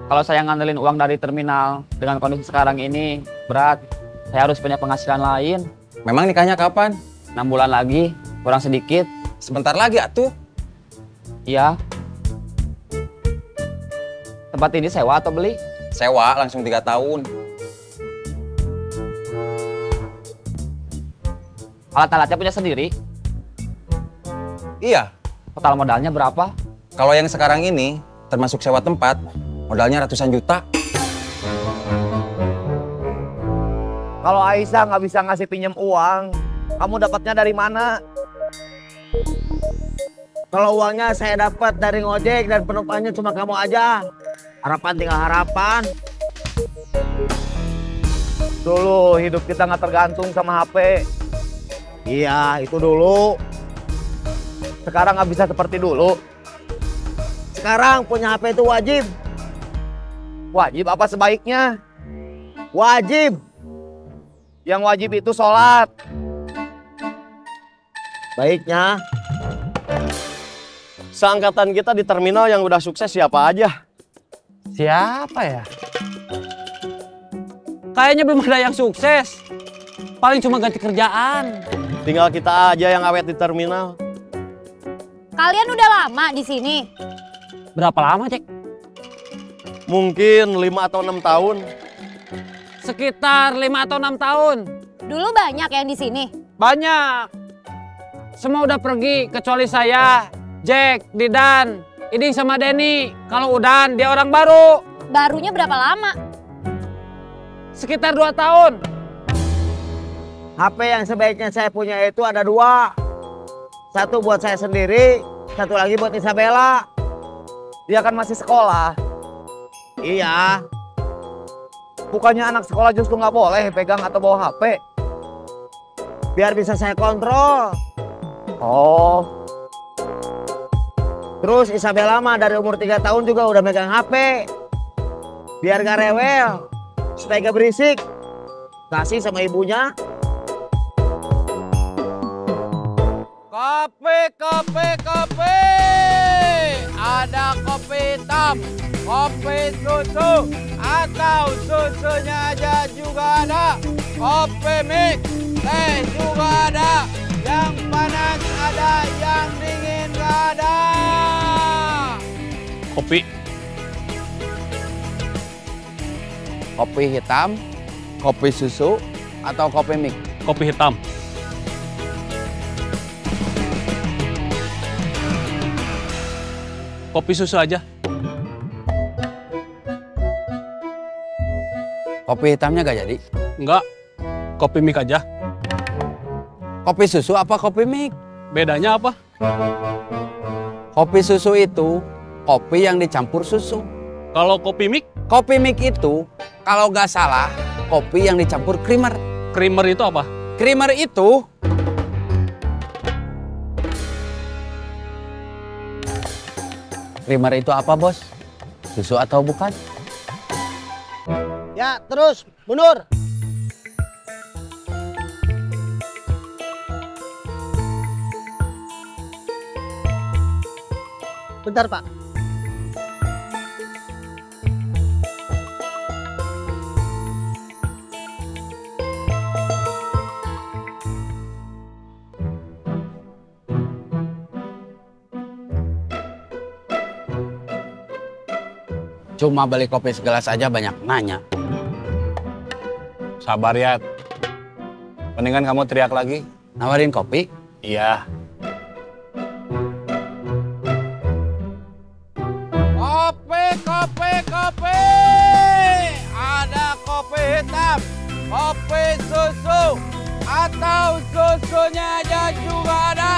Kalau saya ngandelin uang dari terminal dengan kondisi sekarang ini berat. Saya harus punya penghasilan lain. Memang nikahnya kapan? 6 bulan lagi, kurang sedikit. Sebentar lagi atuh. Iya. Tempat ini sewa atau beli? Sewa langsung 3 tahun. Alat-alatnya punya sendiri? Iya. Total modalnya berapa? Kalau yang sekarang ini, termasuk sewa tempat, modalnya ratusan juta. Kalau Aisyah nggak bisa ngasih pinjam uang, kamu dapatnya dari mana? Kalau uangnya saya dapat dari ngojek dan penumpangnya cuma kamu aja. Harapan tinggal harapan. Dulu hidup kita nggak tergantung sama HP. Iya, itu dulu. Sekarang nggak bisa seperti dulu. Sekarang punya HP itu wajib. Wajib apa sebaiknya? Wajib. Yang wajib itu sholat. Baiknya. Seangkatan kita di terminal yang udah sukses siapa aja? Siapa ya? Kayaknya belum ada yang sukses. Paling cuma ganti kerjaan. Tinggal kita aja yang awet di terminal. Kalian udah lama di sini? Berapa lama, Cek? Mungkin 5 atau 6 tahun. Sekitar 5 atau 6 tahun. Dulu banyak yang di sini? Banyak. Semua udah pergi, kecuali saya, Jack, Didan, Iding sama Denny. Kalau Udan, dia orang baru. Barunya berapa lama? Sekitar 2 tahun. HP yang sebaiknya saya punya itu ada 2. Satu buat saya sendiri, satu lagi buat Isabella. Dia kan masih sekolah. Iya. Bukannya anak sekolah justru nggak boleh pegang atau bawa HP? Biar bisa saya kontrol. Oh. Terus Isabella mah dari umur 3 tahun juga udah megang HP. Biar gak rewel, supaya gak berisik. Kasih sama ibunya. Kopi, kopi, kopi. Ada kopi hitam, kopi susu, atau susunya aja juga ada. Kopi mix, teh juga ada. Yang panas ada, yang dingin gak ada. Kopi. Kopi hitam, kopi susu, atau kopi mix? Kopi hitam. Kopi susu aja. Kopi hitamnya gak jadi? Enggak. Kopi mix aja. Kopi susu apa kopi mix? Bedanya apa? Kopi susu itu kopi yang dicampur susu. Kalau kopi mik? Kopi mik itu kalau nggak salah kopi yang dicampur creamer. Creamer itu apa? Creamer itu apa, Bos? Susu atau bukan? Ya, terus mundur. Bentar, Pak. Cuma beli kopi segelas aja banyak nanya. Sabar ya. Mendingan kamu teriak lagi. Nawarin kopi? Iya. Kopi! Ada kopi hitam, kopi susu, atau susunya aja juga ada.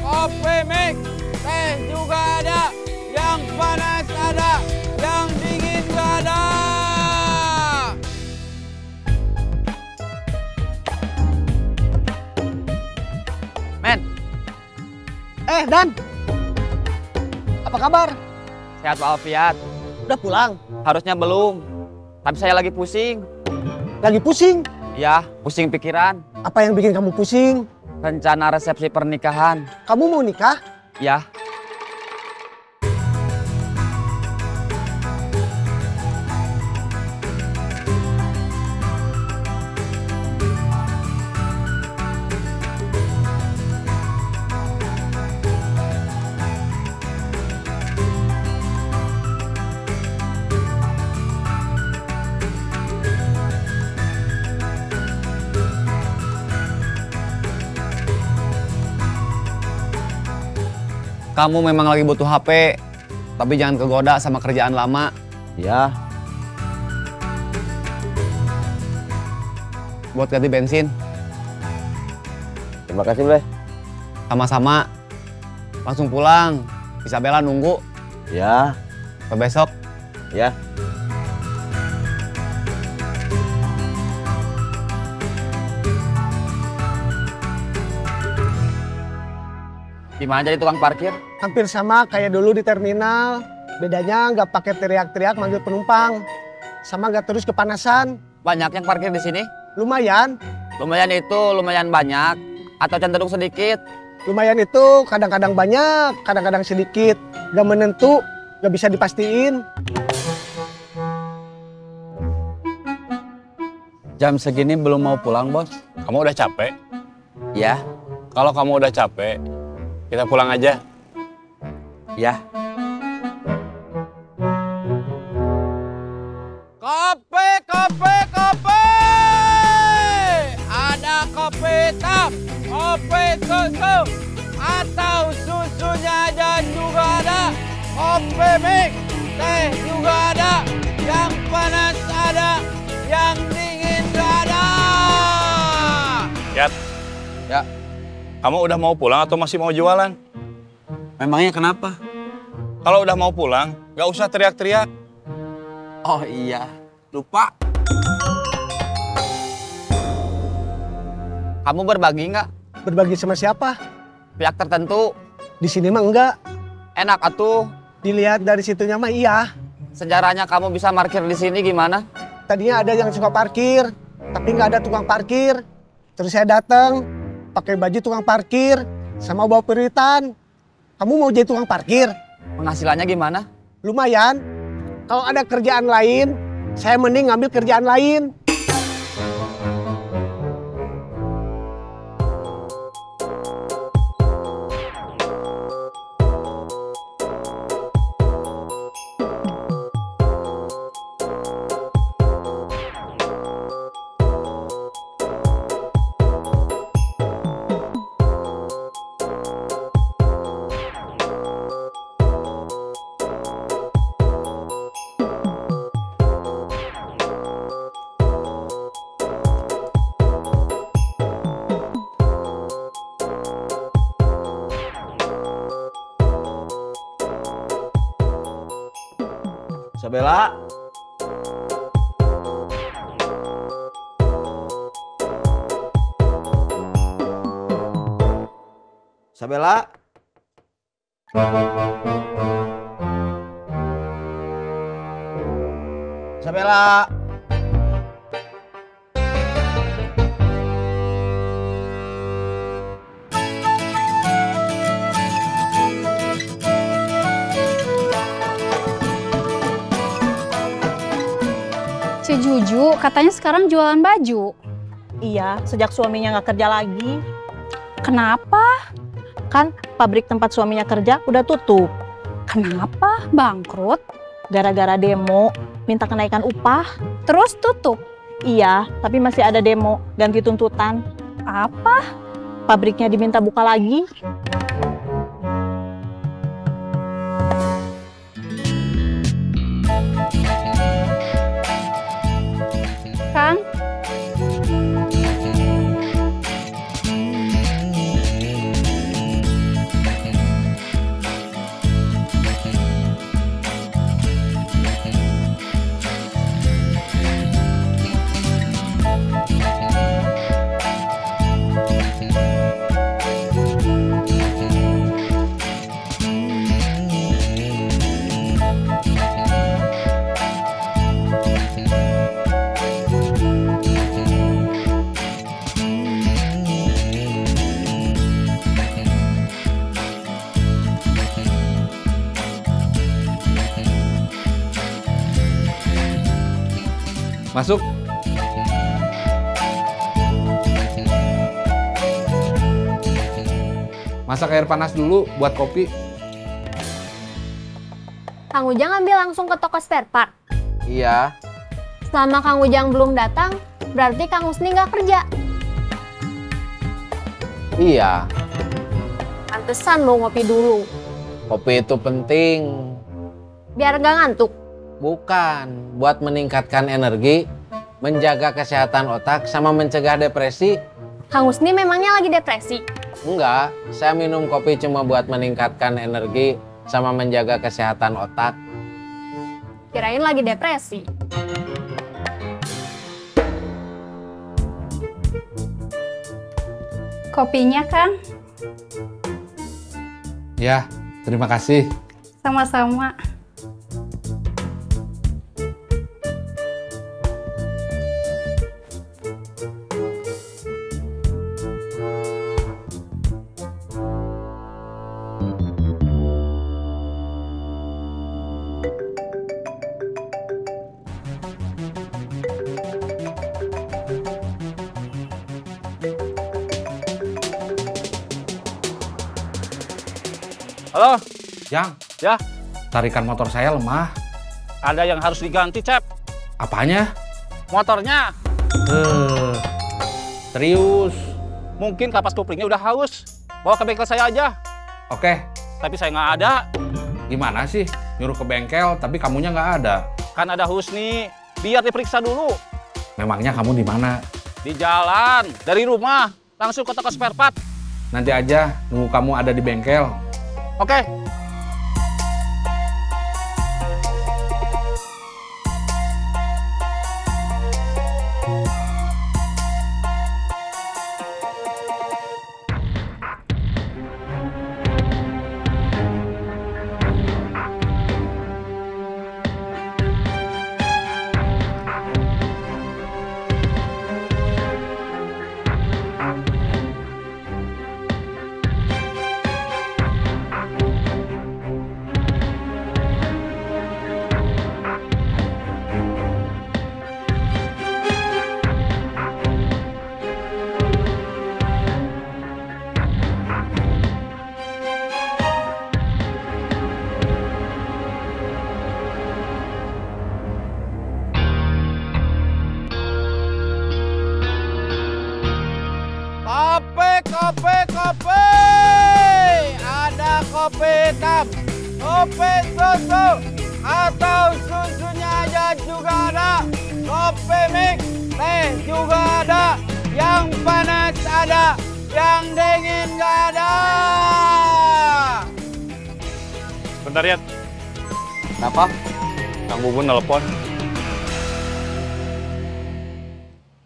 Kopi mix, teh juga ada. Yang panas ada, yang dingin juga ada. Men. Dan. Apa kabar? Sehat walafiat. Udah pulang? Harusnya belum. Tapi saya lagi pusing. Lagi pusing? Ya, pusing pikiran. Apa yang bikin kamu pusing? Rencana resepsi pernikahan. Kamu mau nikah? Ya. Kamu memang lagi butuh HP, tapi jangan kegoda sama kerjaan lama. Ya. Buat ganti bensin. Terima kasih, Bre. Sama-sama. Langsung pulang. Isabella nunggu. Ya. Sampai besok. Ya. Gimana jadi tukang parkir? Hampir sama kayak dulu di terminal. Bedanya nggak pakai teriak-teriak manggil penumpang. Sama nggak terus kepanasan. Banyak yang parkir di sini? Lumayan. Lumayan itu lumayan banyak atau cenderung sedikit? Lumayan itu kadang-kadang banyak, kadang-kadang sedikit. Nggak menentu, nggak bisa dipastiin. Jam segini belum mau pulang, Bos. Kamu udah capek? Ya. Kalau kamu udah capek, kita pulang aja. Ya. Kopi! Ada kopi hitam, kopi susu, atau susunya aja juga ada. Kopi mix, teh juga ada. Yang panas ada, yang dingin juga ada. Yat. Ya. Kamu udah mau pulang atau masih mau jualan? Memangnya kenapa? Kalau udah mau pulang, nggak usah teriak-teriak. Oh iya, lupa. Kamu berbagi nggak? Berbagi sama siapa? Pihak tertentu. Di sini mah enggak. Enak atuh. Dilihat dari situnya mah iya. Sejarahnya kamu bisa parkir di sini gimana? Tadinya ada yang suka parkir, tapi nggak ada tukang parkir. Terus saya datang, pakai baju tukang parkir, sama bawa peritan. Kamu mau jadi tukang parkir? Penghasilannya gimana? Lumayan. Kalau ada kerjaan lain, saya mending ngambil kerjaan lain. Sabela. Sabela. Sabela. Si Juju katanya sekarang jualan baju. Iya, sejak suaminya nggak kerja lagi. Kenapa? Kan pabrik tempat suaminya kerja udah tutup. Kenapa? Bangkrut? Gara-gara demo, minta kenaikan upah. Terus tutup? Iya, tapi masih ada demo, ganti tuntutan. Apa? Pabriknya diminta buka lagi. Kang? Masuk. Masak air panas dulu buat kopi. Kang Ujang ambil langsung ke toko spare part. Iya. Selama Kang Ujang belum datang, berarti Kang Husni nggak kerja. Iya. Pantesan lo ngopi dulu. Kopi itu penting. Biar gak ngantuk. Bukan, buat meningkatkan energi, menjaga kesehatan otak, sama mencegah depresi. Kang Husni memangnya lagi depresi? Enggak, saya minum kopi cuma buat meningkatkan energi, sama menjaga kesehatan otak. Kirain lagi depresi. Kopinya, Kang? Ya, terima kasih. Sama-sama. Halo? Yang? Ya? Tarikan motor saya lemah. Ada yang harus diganti, Cep. Apanya? Motornya. Serius? Mungkin kapas koplingnya udah haus. Bawa ke bengkel saya aja. Oke. Tapi saya nggak ada. Gimana sih? Nyuruh ke bengkel, tapi kamunya nggak ada. Kan ada Husni. Biar diperiksa dulu. Memangnya kamu di mana? Di jalan. Dari rumah. Langsung ke toko spare part. Nanti aja, nunggu kamu ada di bengkel. Oke. Kopi! Ada kopi hitam, kopi susu, atau susunya aja juga ada. Kopi mix, teh juga ada. Yang panas ada, yang dingin nggak ada. Bentar, Yat. Kenapa? Kang Bubun nelpon.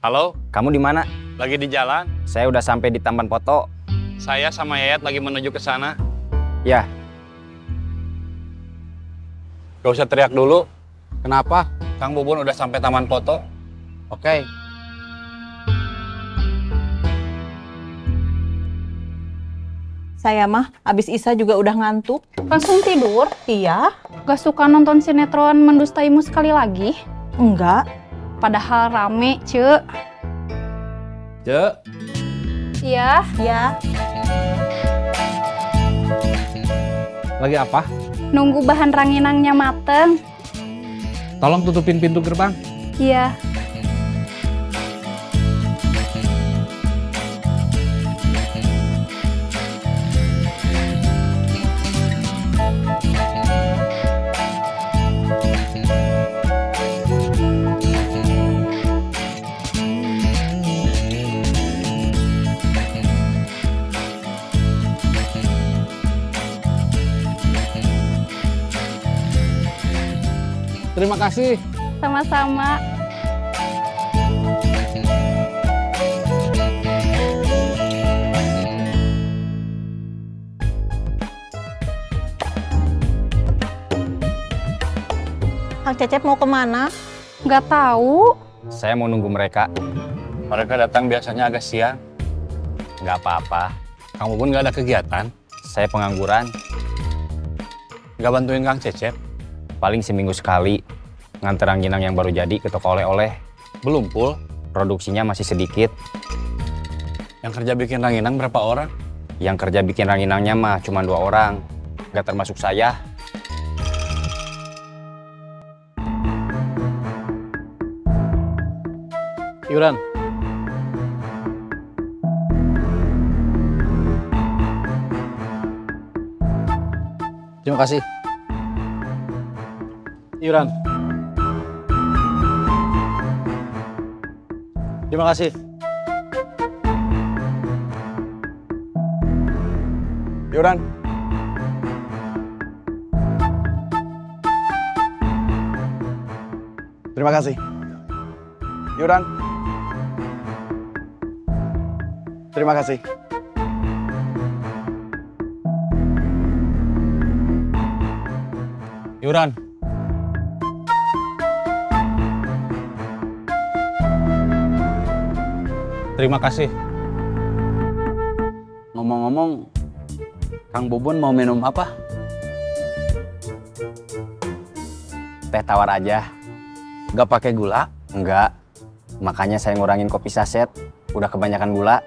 Halo? Kamu di mana? Lagi di jalan. Saya udah sampai di Taman Foto. Saya sama Yayat lagi menuju ke sana. Ya. Gak usah teriak dulu. Kenapa? Kang Bubun udah sampai Taman Foto. Oke. Saya mah abis Isa juga udah ngantuk. Langsung tidur? Iya. Gak suka nonton sinetron Mendustaimu sekali lagi? Enggak. Padahal rame, Cek. Cek. Iya. Iya. Lagi apa? Nunggu bahan ranginangnya mateng. Tolong tutupin pintu gerbang. Iya. Terima kasih. Sama-sama. Kang Cecep mau kemana? Nggak tahu. Saya mau nunggu mereka. Mereka datang biasanya agak siang. Nggak apa-apa. Kang Bubun nggak ada kegiatan. Saya pengangguran. Nggak bantuin Kang Cecep. Paling seminggu sekali. Nganter rangginang yang baru jadi ke toko oleh-oleh. Belum full. Produksinya masih sedikit. Yang kerja bikin ranginang berapa orang? Yang kerja bikin ranginangnya mah cuma 2 orang. Nggak termasuk saya. Iuran. Terima kasih. Iuran. Terima kasih. Iuran. Terima kasih. Iuran. Terima kasih. Iuran. Terima kasih. Ngomong-ngomong, Kang Bubun mau minum apa? Teh tawar aja. Nggak pakai gula? Enggak. Makanya saya ngurangin kopi saset. Udah kebanyakan gula.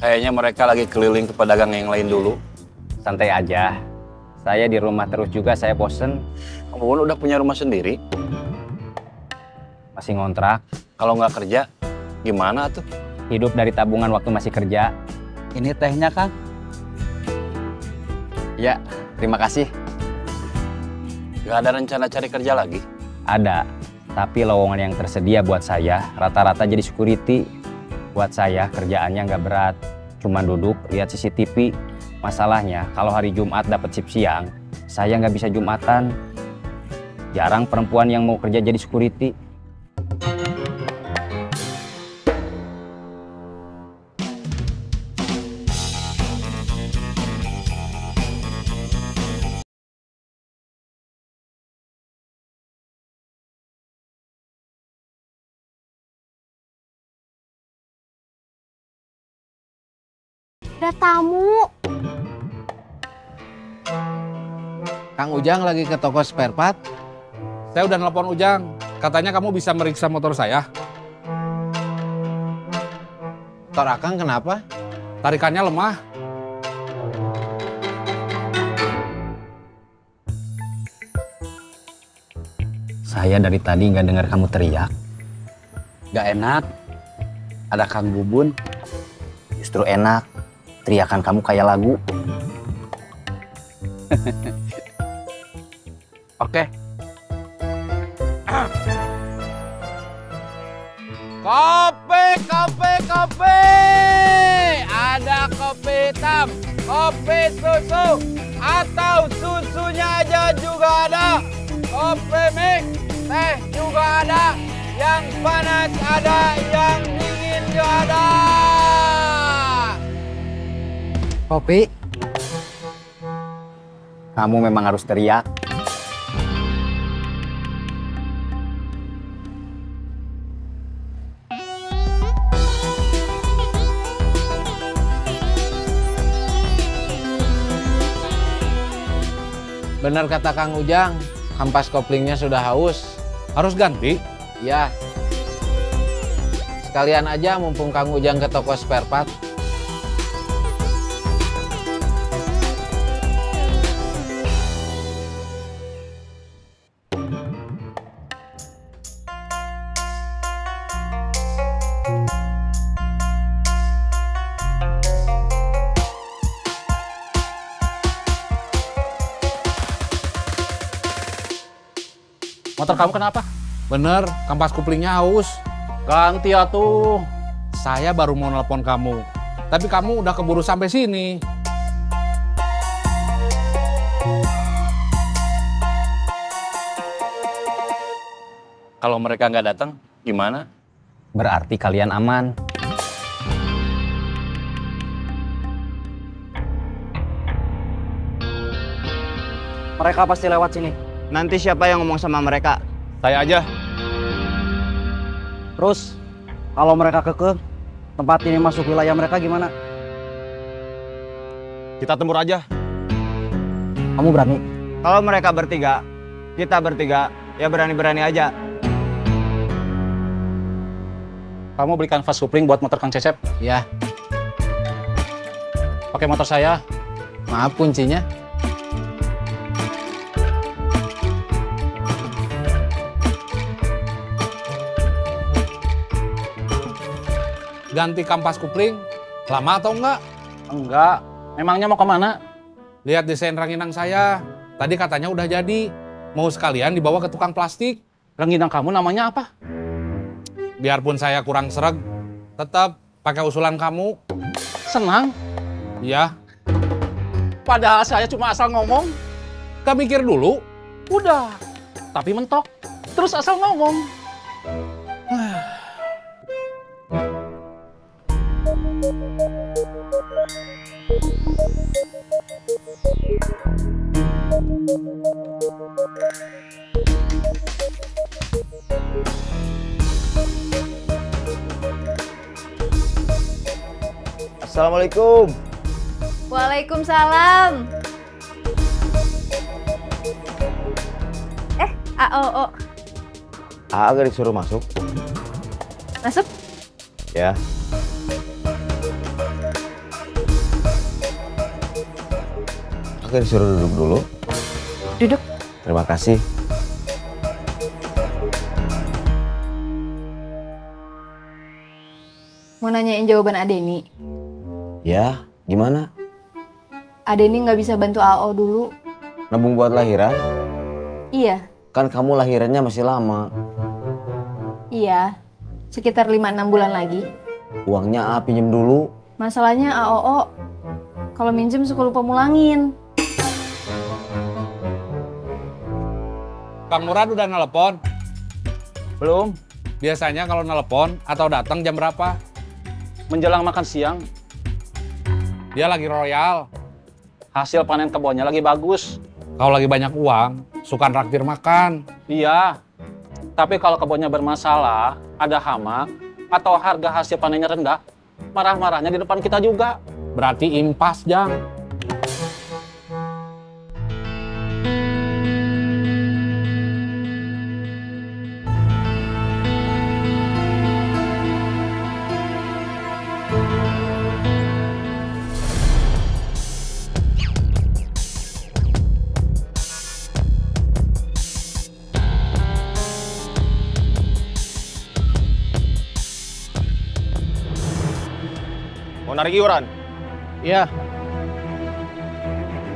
Kayaknya mereka lagi keliling ke pedagang yang lain dulu. Santai aja. Saya di rumah terus juga, saya bosen. Kang Bubun udah punya rumah sendiri? Masih ngontrak. Kalau nggak kerja, gimana tuh? Hidup dari tabungan waktu masih kerja. Ini tehnya, Kang. Ya, terima kasih. Nggak ada rencana cari kerja lagi? Ada, tapi lowongan yang tersedia buat saya rata-rata jadi security. Buat saya kerjaannya nggak berat, cuma duduk lihat CCTV. Masalahnya kalau hari Jumat dapat shift siang, saya nggak bisa Jumatan. Jarang perempuan yang mau kerja jadi security. Ada tamu. Kang Ujang lagi ke toko spare part. Saya udah nelpon Ujang. Katanya kamu bisa meriksa motor saya. Motor Akang kenapa? Tarikannya lemah. Saya dari tadi nggak dengar kamu teriak. Nggak enak. Ada Kang Bubun. Justru enak. Teriakan kamu kayak lagu. Oke. Kopi, kopi, kopi. kopi susu atau susunya aja juga ada. Kopi mix, teh juga ada. Yang panas ada, yang dingin juga ada. Kopi. Kamu memang harus teriak. Benar kata Kang Ujang, ampas koplingnya sudah haus. Harus ganti? Ya. Sekalian aja mumpung Kang Ujang ke toko spare part. Motor kamu kenapa? Bener, kampas kuplingnya haus. Ganti atuh. Saya baru mau nelpon kamu, tapi kamu udah keburu sampai sini. Kalau mereka nggak datang, gimana? Berarti kalian aman. Mereka pasti lewat sini. Nanti siapa yang ngomong sama mereka? Saya aja. Terus, kalau mereka kekeh, tempat ini masuk wilayah mereka gimana? Kita tembur aja. Kamu berani? Kalau mereka bertiga, kita bertiga, ya berani-berani aja. Kamu belikan vas kupling buat motor Kang Cecep? Ya. Pakai motor saya. Maaf kuncinya. Ganti kampas kupling, lama atau enggak? Enggak. Memangnya mau kemana? Lihat desain ranginang saya. Tadi katanya udah jadi. Mau sekalian dibawa ke tukang plastik. Ranginang kamu namanya apa? Biarpun saya kurang sereg, tetap pakai usulan kamu. Senang? Iya. Padahal saya cuma asal ngomong. Gak mikir dulu? Udah. Tapi mentok. Terus asal ngomong. Assalamualaikum. Waalaikumsalam. AOO. Agak disuruh masuk. Masuk? Ya. Agak disuruh duduk dulu. Duduk. Terima kasih. Mau nanyain jawaban Adeni. Ya, gimana? Adeni nggak bisa bantu AO dulu. Nabung buat lahiran? Iya. Kan kamu lahirannya masih lama. Iya. Sekitar 5-6 bulan lagi. Uangnya A pinjem dulu. Masalahnya AOO. Kalau minjem suka lupa mulangin. Kang Murad udah nelpon? Belum. Biasanya kalau nelpon atau datang jam berapa? Menjelang makan siang. Dia lagi royal. Hasil panen kebunnya lagi bagus. Kalau lagi banyak uang, suka traktir makan. Iya. Tapi kalau kebunnya bermasalah, ada hama, atau harga hasil panennya rendah, marah-marahnya di depan kita juga. Berarti impas, Jang. Mau narik iuran? Iya.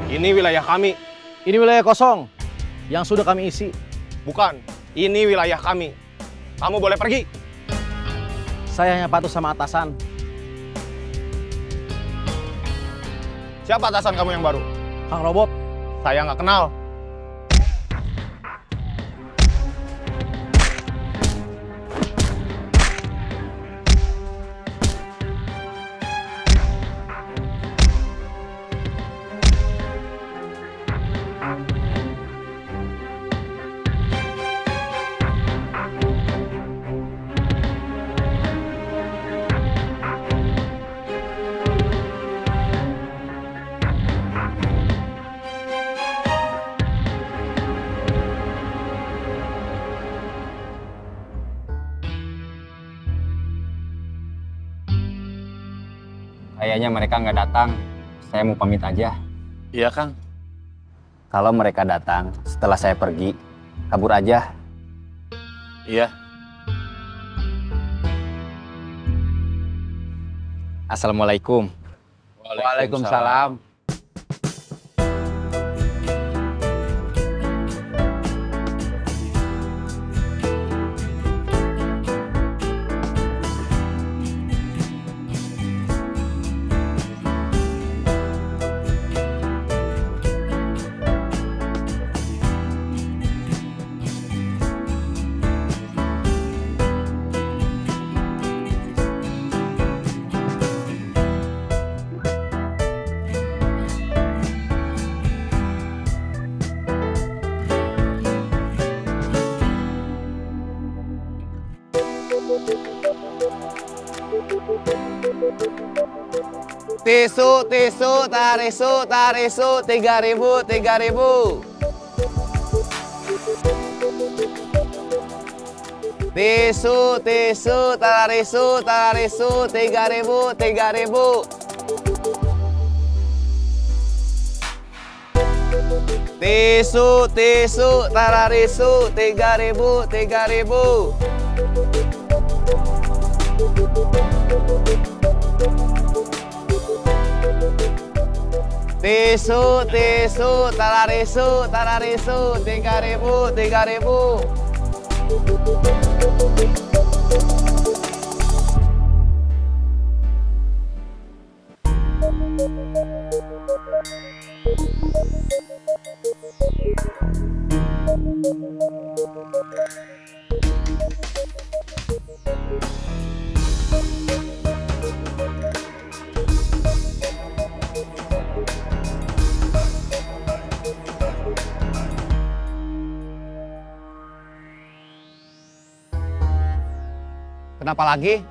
Ini wilayah kami. Ini wilayah kosong yang sudah kami isi. Bukan, ini wilayah kami. Kamu boleh pergi. Saya hanya patuh sama atasan. Siapa atasan kamu yang baru? Kang Robot. Saya nggak kenal. Kayaknya mereka nggak datang. Saya mau pamit aja. Iya, Kang. Kalau mereka datang setelah saya pergi, kabur aja. Iya. Assalamualaikum. Waalaikumsalam. Tisu, tarisu, 3.000, 3.000. Tisu, tarisu, 3.000, 3.000. Tisu, tarisu, 3.000, 3.000. Tisu, tarisu, 3.000, 3.000. Kenapa lagi?